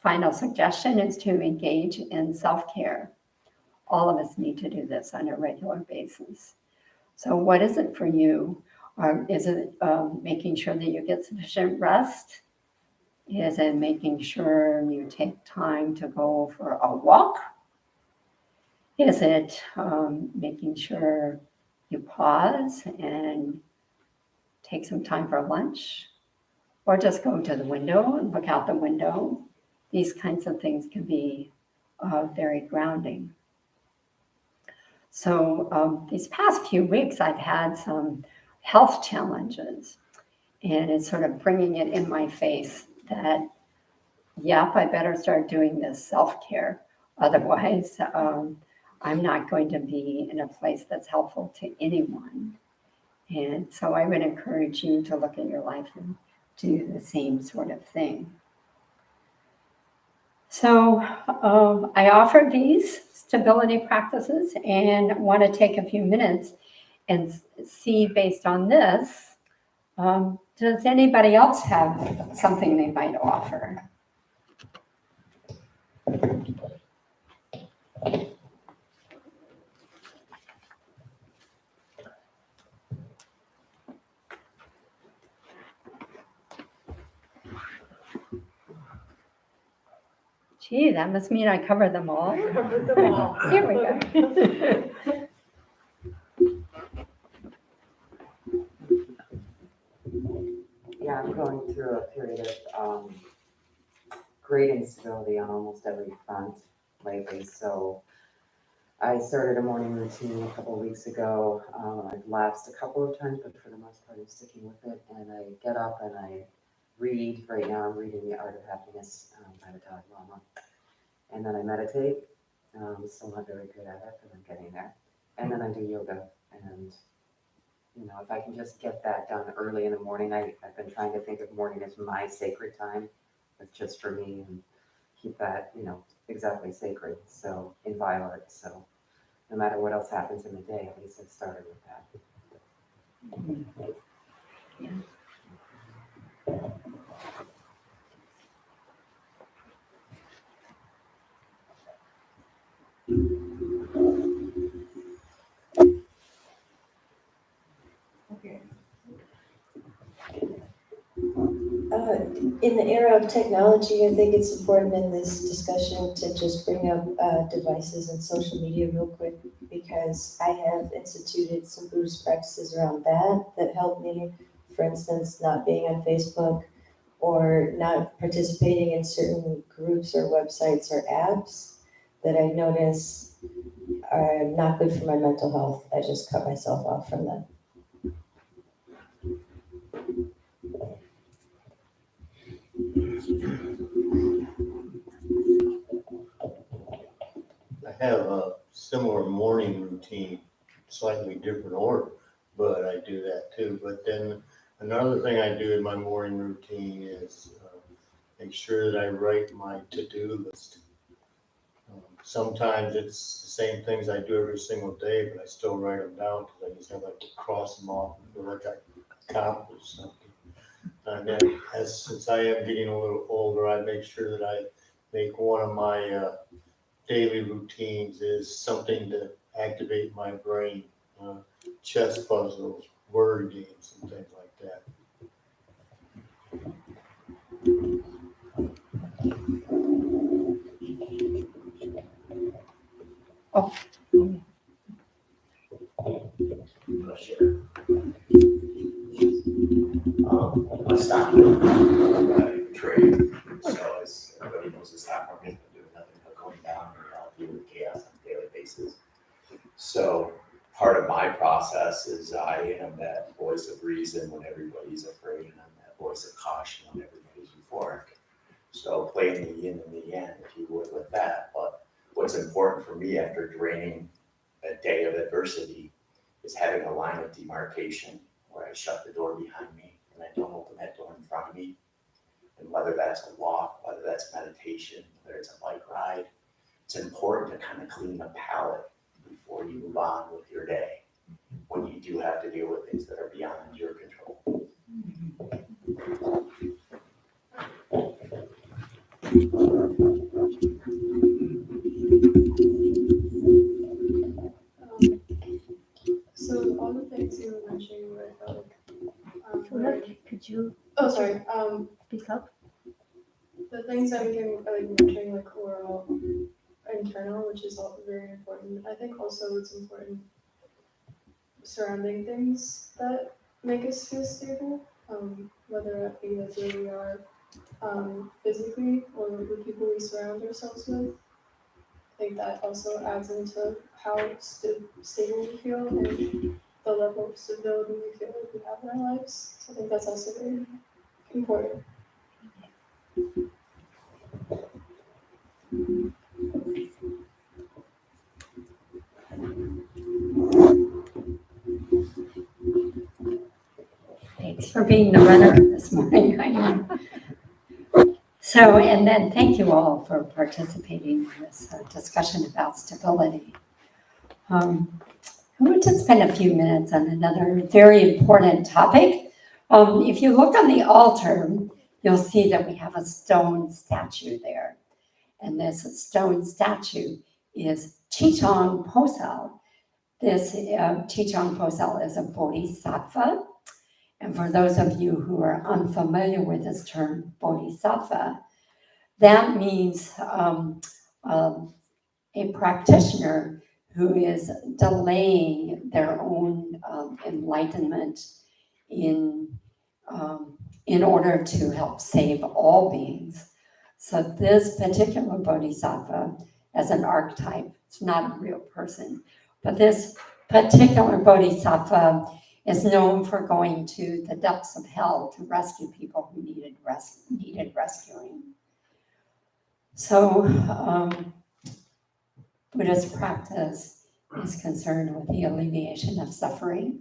final suggestion is to engage in self-care. All of us need to do this on a regular basis. So what is it for you? Is it making sure that you get sufficient rest? Is it making sure you take time to go for a walk? Is it making sure you pause and take some time for lunch? Or just go to the window and look out the window? These kinds of things can be very grounding. So these past few weeks, I've had some health challenges, and it's sort of bringing it in my face that, yep, I better start doing this self-care. Otherwise, I'm not going to be in a place that's helpful to anyone. And so I would encourage you to look at your life and do the same sort of thing. So I offer these stability practices and want to take a few minutes and see, based on this, does anybody else have something they might offer? Gee, that must mean I covered them all. Covered them all. Here we go. Yeah, I'm going through a period of great instability on almost every front lately. So I started a morning routine a couple of weeks ago. I've lapsed a couple of times, but for the most part, I'm sticking with it. And I get up and I read. Right now, I'm reading The Art of Happiness by the Dalai Lama. And then I meditate. Still not very good at it, but I'm getting there. And then I do yoga. And if I can just get that done early in the morning, I've been trying to think of morning as my sacred time. It's just for me, and keep that, exactly sacred. So inviolate. So no matter what else happens in the day, at least I've started with that. Yeah. Okay. In the era of technology, I think it's important in this discussion to just bring up devices and social media real quick, because I have instituted some Buddhist practices around that help me. For instance, not being on Facebook or not participating in certain groups or websites or apps that I notice are not good for my mental health. I just cut myself off from them. I have a similar morning routine, slightly different order, but I do that too. But then another thing I do in my morning routine is make sure that I write my to-do list. sometimes it's the same things I do every single day, but I still write them down because I just have like to cross them off and feel like I accomplished something. And then since I am getting a little older, I make sure that I make one of my daily routines is something to activate my brain, chess puzzles, word games, and things like that. I'll share. I stopped doing trade. So as everybody knows, the stock market has been doing nothing but going down, and I'll deal with chaos on a daily basis. So part of my process is I am that voice of reason when everybody's afraid, and I'm that voice of caution when everybody's euphoric. So playing the yin and the yang, if you would, with that. But what's important for me after draining a day of adversity is having a line of demarcation where I shut the door behind me and I don't open that door in front of me. And whether that's a walk, whether that's meditation, whether it's a bike ride, it's important to kind of clean the palate before you move on with your day, when you do have to deal with things that are beyond your control. So all the things you were mentioning were like, Could you oh, sorry, speak up? the things that became like mentioning like were all internal, which is all very important. I think also it's important surrounding things that make us feel stable, whether it be like where we are physically or the people we surround ourselves with. I think that also adds into how stable we feel and the level of stability we feel like we have in our lives. So I think that's also very important. Thanks for being the runner this morning. I know. So, and then thank you all for participating in this discussion about stability. I want to spend a few minutes on another very important topic. If you look on the altar, you'll see that we have a stone statue there. And this stone statue is Chichong Posal. This Chichong Posal is a Bodhisattva. And for those of you who are unfamiliar with this term, Bodhisattva, that means a practitioner who is delaying their own enlightenment in order to help save all beings. So this particular Bodhisattva, as an archetype, it's not a real person, but this particular Bodhisattva is known for going to the depths of hell to rescue people who needed rescuing. So Buddhist practice is concerned with the alleviation of suffering.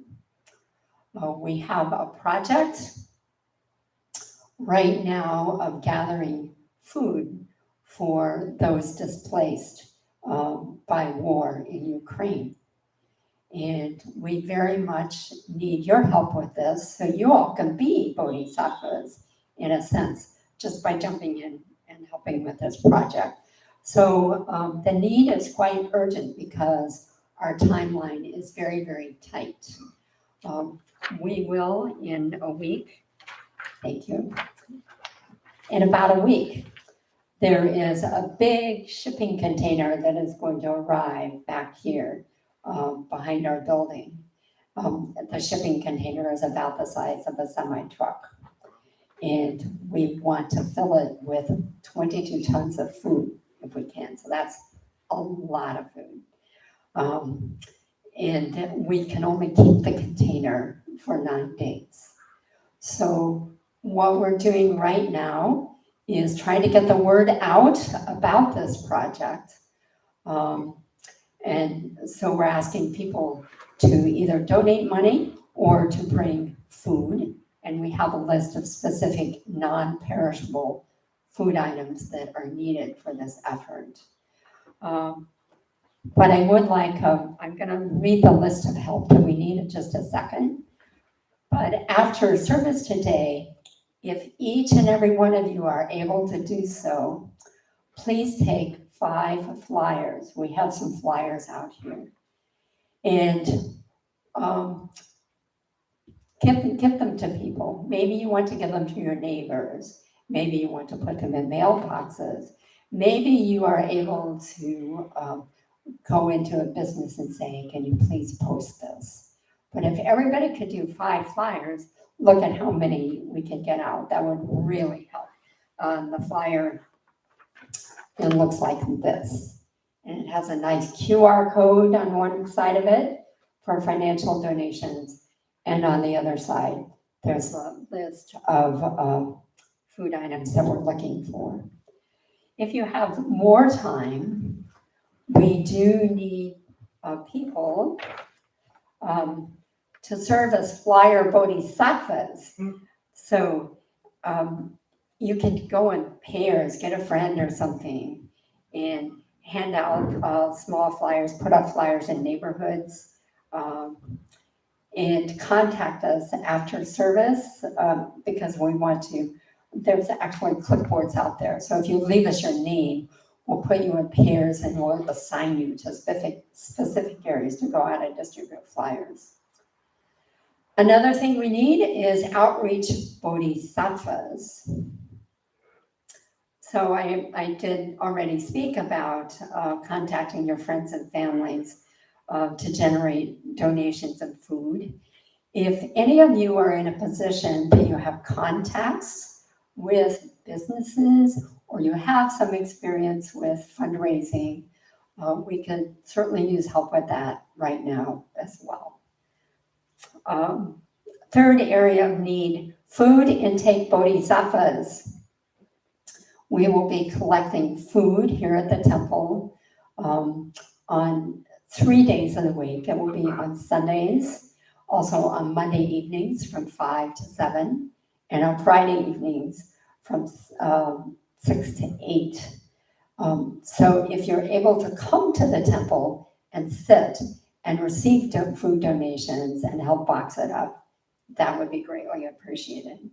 We have a project right now of gathering food for those displaced by war in Ukraine. And we very much need your help with this, so you all can be bodhisattvas in a sense, just by jumping in and helping with this project. So the need is quite urgent because our timeline is very, very tight. We will, in a week, thank you, in about a week, there is a big shipping container that is going to arrive back here behind our building. The shipping container is about the size of a semi-truck. And we want to fill it with 22 tons of food if we can. So that's a lot of food. And we can only keep the container for 9 days. So what we're doing right now is trying to get the word out about this project. And so we're asking people to either donate money or to bring food. And we have a list of specific non-perishable food items that are needed for this effort. But I would like, I'm going to read the list of help that we need in just a second. But after service today, if each and every one of you are able to do so, please take 5 flyers. We have some flyers out here. And give them to people. Maybe you want to give them to your neighbors. Maybe you want to put them in mailboxes. Maybe you are able to go into a business and say, can you please post this? But if everybody could do 5 flyers, look at how many we could get out. That would really help. The flyer, it looks like this. And it has a nice QR code on one side of it for financial donations. And on the other side, there's a list of food items that we're looking for. If you have more time, we do need people to serve as flyer bodhisattvas. So you can go in pairs, get a friend or something, and hand out small flyers, put up flyers in neighborhoods, and contact us after service because we want to. There's actually clipboards out there. So if you leave us your name, we'll put you in pairs and we'll assign you to specific areas to go out and distribute flyers. Another thing we need is outreach bodhisattvas. So I did already speak about contacting your friends and families to generate donations of food. If any of you are in a position that you have contacts with businesses or you have some experience with fundraising, we could certainly use help with that right now as well. Third area of need, food intake bodhisattvas. We will be collecting food here at the temple on 3 days of the week. It will be on Sundays, also on Monday evenings from 5 to 7, and on Friday evenings from 6 to 8. So if you're able to come to the temple and sit and receive food donations and help box it up, that would be greatly appreciated.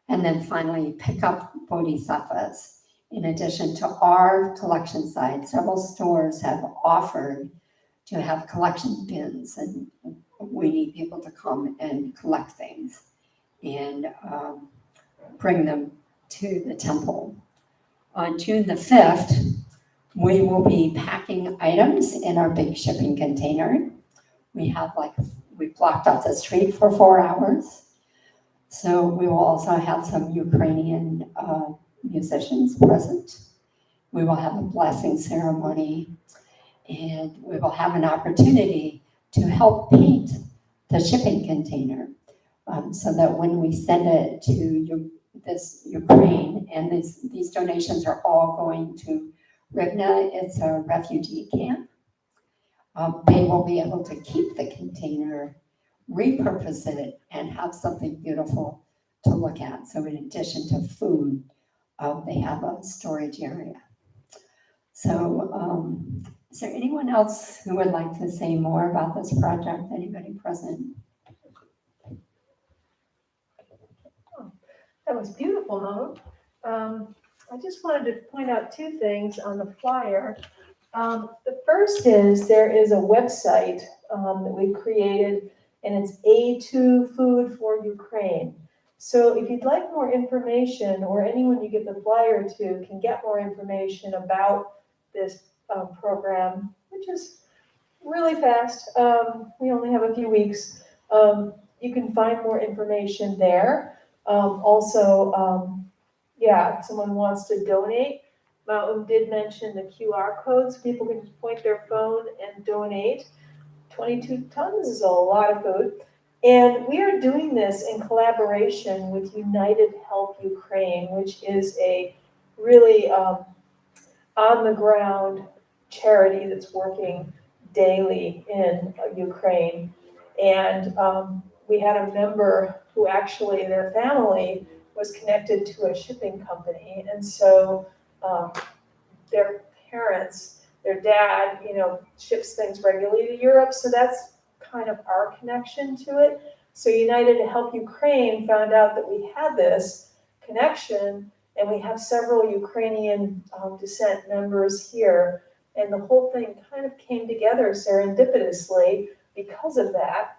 And then finally, pick up bodhisattvas. In addition to our collection site, several stores have offered to have collection bins, and we need people to come and collect things and bring them to the temple. On June the 5th, we will be packing items in our big shipping container. We blocked off the street for 4 hours. So we will also have some Ukrainian musicians present. We will have a blessing ceremony, and we will have an opportunity to help paint the shipping container so that when we send it to this Ukraine, and these donations are all going to Rivna, it's a refugee camp. They will be able to keep the container, repurpose it, and have something beautiful to look at. So in addition to food, they have a storage area. So is there anyone else who would like to say more about this project? Anybody present? That was beautiful, Mom. I just wanted to point out 2 things on the flyer. The first is there is a website that we created, and it's A2 Food for Ukraine. So if you'd like more information, or anyone you give the flyer to can get more information about this program, which is really fast. We only have a few weeks. You can find more information there. If someone wants to donate, Mountain did mention the QR codes. People can just point their phone and donate. 22 tons is a lot of food. And we are doing this in collaboration with United Help Ukraine, which is a really on-the-ground charity that's working daily in Ukraine. And we had a member who actually, their family was connected to a shipping company. And so their parents their dad, ships things regularly to Europe. So that's kind of our connection to it. So United to Help Ukraine found out that we had this connection, and we have several Ukrainian descent members here. And the whole thing kind of came together serendipitously because of that.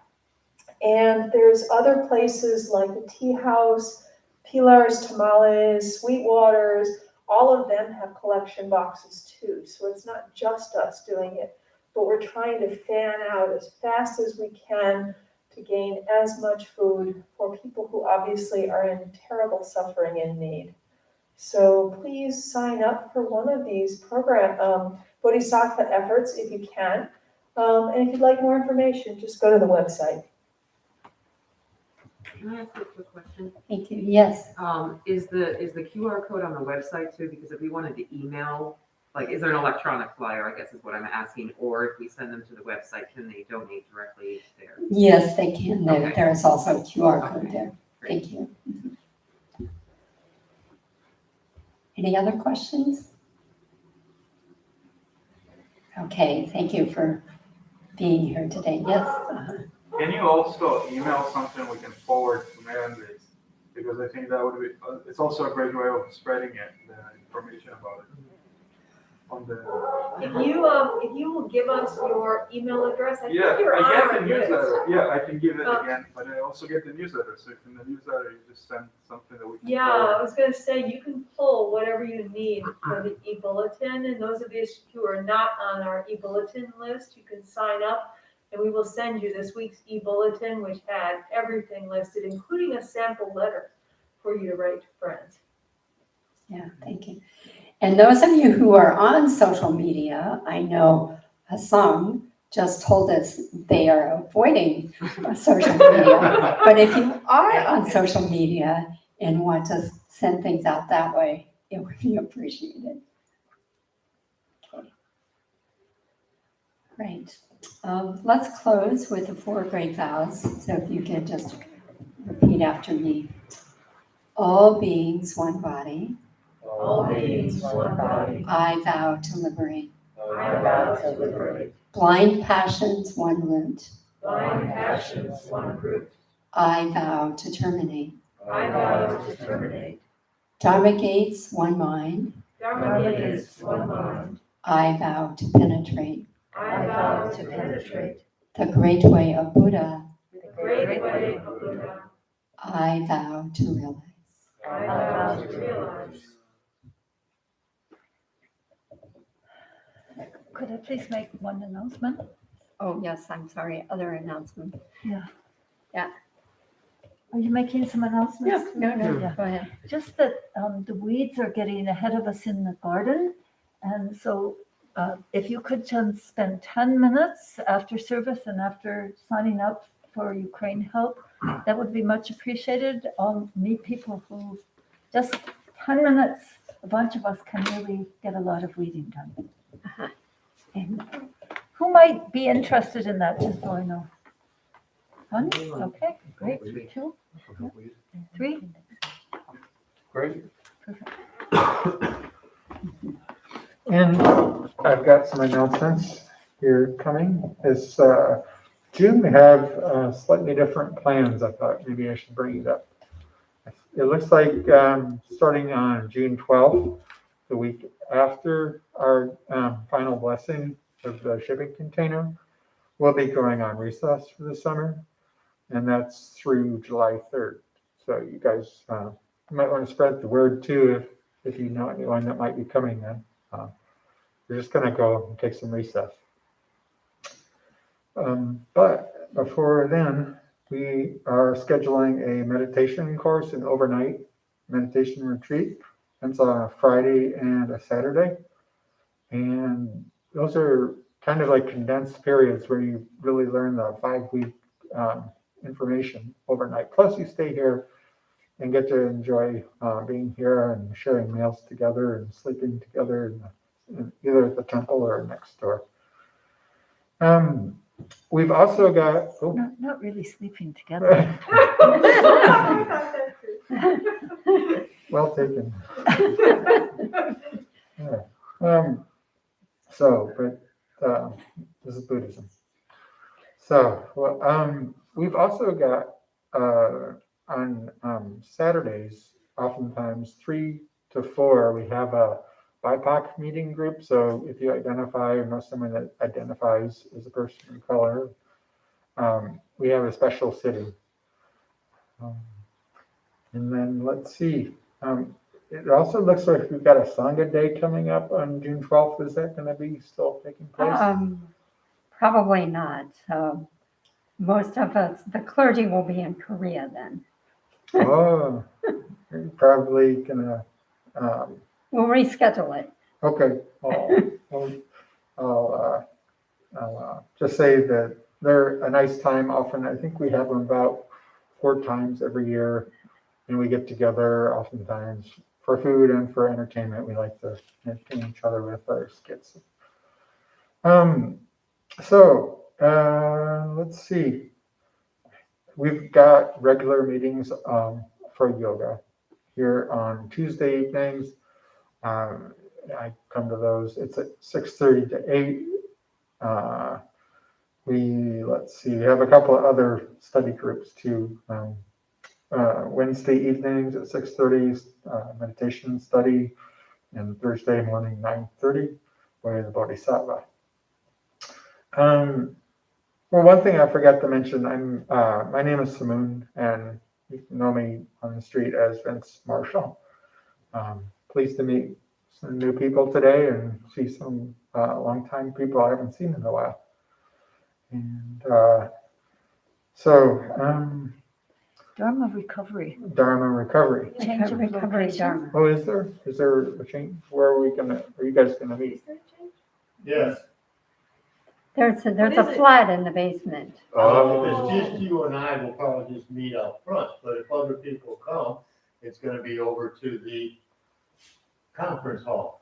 And there's other places like the Tea House, Pilar's Tamales, Sweetwater's, all of them have collection boxes too. So it's not just us doing it, but we're trying to fan out as fast as we can to gain as much food for people who obviously are in terrible suffering and need. So please sign up for one of these Bodhisattva efforts if you can. And if you'd like more information, just go to the website. Can I ask a quick question? Thank you. Yes. Is the QR code on the website too? Because if we wanted to email, like, is there an electronic flyer, I guess is what I'm asking, or if we send them to the website, can they donate directly there? Yes, they can. Okay. There's also a QR code Okay. there. Great. Thank you. Any other questions? Okay, thank you for being here today. Yes. Can you also email something we can forward to Marylanders? Because I think that would be, it's also a great way of spreading it, the information about it. On the. If you will give us your email address, I think you're on I get our the newsletter. list. Yeah, I can give it again, but I also get the newsletter. So if in the newsletter you just send something that we can. Yeah, forward. I was gonna say, you can pull whatever you need for the e-bulletin, and those of you who are not on our e-bulletin list, you can sign up, and we will send you this week's e-bulletin, which had everything listed, including a sample letter for you to write to friends. Yeah, thank you. And those of you who are on social media, I know Hassan just told us they are avoiding social media. But if you are on social media and want to send things out that way, it would be appreciated. Okay. Great. Let's close with the 4 great vows. So if you can just repeat after me. All beings, one body. All beings, one body. I vow to liberate. I vow to liberate. Blind passions, one root. Blind passions, one root. I vow to terminate. I vow to terminate. Dharma gates, one mind. Dharma gates, one mind. I vow to penetrate. I vow to penetrate. The great way of Buddha. The great way of Buddha. I vow to realize. I vow to realize. Could I please make one announcement? Oh, yes, I'm sorry. Other announcement. Are you making some announcements? No, Yeah. go ahead. Just that the weeds are getting ahead of us in the garden. And so if you could just spend 10 minutes after service and after signing up for Ukraine Help, that would be much appreciated. I'll meet people who just 10 minutes, a bunch of us can really get a lot of weeding done. And who might be interested in that, just so I know? One? Okay, great. 2, 3. Great. Perfect. And I've got some announcements here coming. It's June, we have slightly different plans. I thought maybe I should bring it up. It looks like starting on June 12th, the week after our final blessing of the shipping container, we'll be going on recess for the summer, and that's through July 3rd. So you guys might want to spread the word too if you know anyone that might be coming then. We're just going to go and take some recess. But before then, we are scheduling a meditation course, an overnight meditation retreat. It's on a Friday and a Saturday. And those are kind of like condensed periods where you really learn the 5-week information overnight. Plus you stay here and get to enjoy being here and sharing meals together and sleeping together in either at the temple or next door. We've also got... Not really sleeping together. Well taken. Yeah. So, but this is Buddhism. So, well, we've also got on Saturdays, oftentimes 3 to 4, we have a BIPOC meeting group. So if you identify or know someone that identifies as a person of color, we have a special sitting. And then let's see. It also looks like we've got a Sangha Day coming up on June 12th. Is that going to be still taking place? Probably not. Most of us, the clergy will be in Korea then. Oh, you're probably gonna. We'll reschedule it. Okay, I'll just say that they're a nice time. Often, I think we have them about 4 times every year, and we get together oftentimes for food and for entertainment. We like to entertain each other with our skits. So let's see. We've got regular meetings for yoga here on Tuesday evenings. I come to those. It's at 6:30 to 8. Let's see. We have a couple of other study groups too. Wednesday evenings at 6:30, meditation study, and Thursday morning 9:30 with the Bodhisattva. Well, one thing I forgot to mention, my name is Samoon, and you can know me on the street as Vince Marshall. Pleased to meet some new people today and see some longtime people I haven't seen in a while. And Dharma recovery. Dharma recovery. Change of Recovery location. Dharma. Oh, is there a change? Where are you guys gonna meet? Yes. There's What a is it? flat in the basement. If it's just you and I, we'll probably just meet out front, but if other people come, it's gonna be over to the conference hall.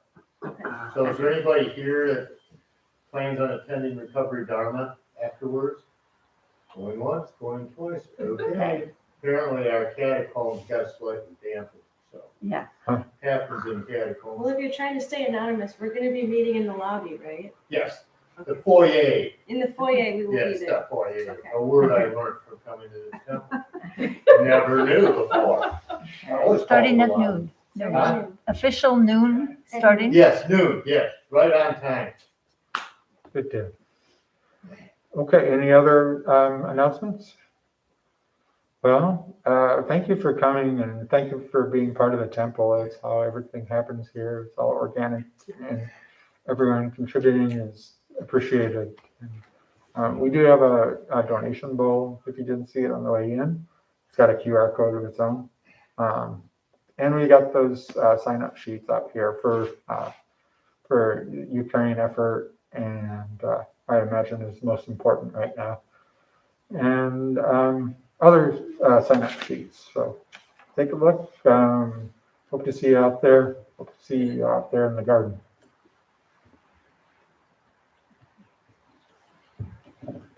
So is there anybody here that plans on attending Recovery Dharma afterwards? Going once, going twice, okay. Apparently our catacombs got slightly dampened, so. Yeah. Happens in Well, catacombs. if you're trying to stay anonymous, we're gonna be meeting in the lobby, right? Yes, the foyer, In the foyer, we will be yes, there. the foyer, Okay. a word I learned from coming to the temple. Never knew before. I always called Starting it at a lot. noon. Huh? Official noon starting. Yes, noon, yes, right on time. Good deal. Okay, any other announcements? Well, thank you for coming and thank you for being part of the temple. It's how everything happens here. It's all organic and everyone contributing is appreciated. We do have a donation bowl, if you didn't see it on the way in. It's got a QR code of its own. And we got those sign-up sheets up here for Ukraine effort, and I imagine is most important right now. And other sign-up sheets. So take a look. Hope to see you out there. Hope to see you out there in the garden.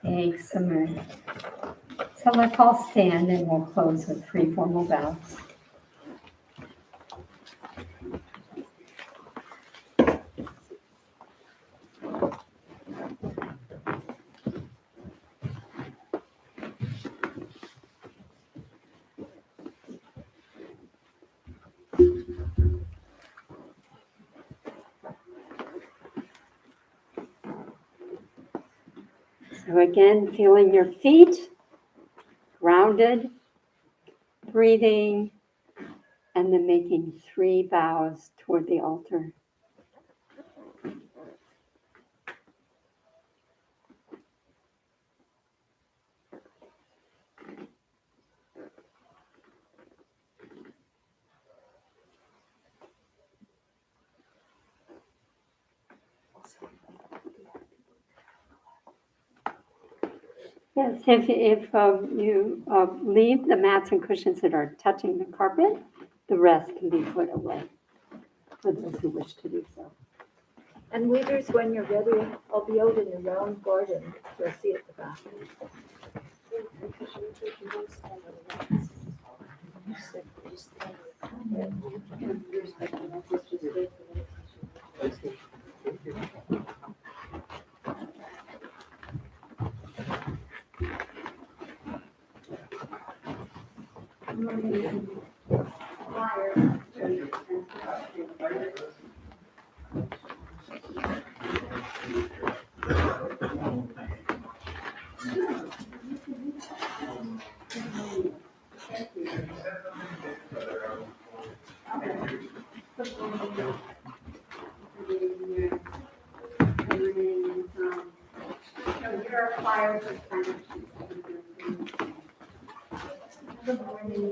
Thanks, Samir. So let's all stand and we'll close with 3 formal vows. So again, feeling your feet grounded, breathing, and then making 3 vows toward the altar. Yes, if you leave the mats and cushions that are touching the carpet, the rest can be put away for those who wish to do so. And waiters, when you're ready, I'll be out in the round garden. You'll see at the back. Your flyers are kind of. Good morning.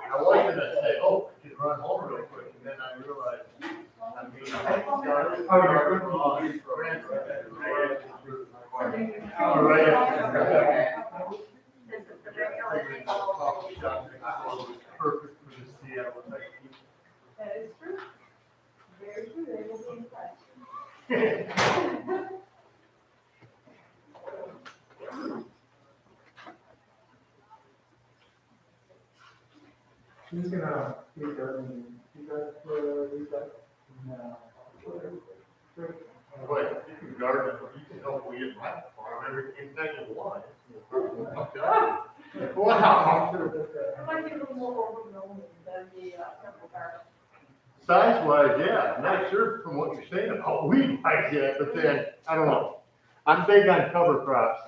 I was gonna say, oh, I could run home real quick, and then I realized I'm being. All right. Perfect for the Seattle. That is true. Very true, they will be in touch. Who's gonna lead our meeting? You guys, lead that? No. But you can garden, you can help weed my farm anything you want. Wow. It might be a little more overwhelming than the temple garden. Size wise, yeah, I'm not sure from what you're saying about weed like that, but then, I don't know. I'm big on cover crops.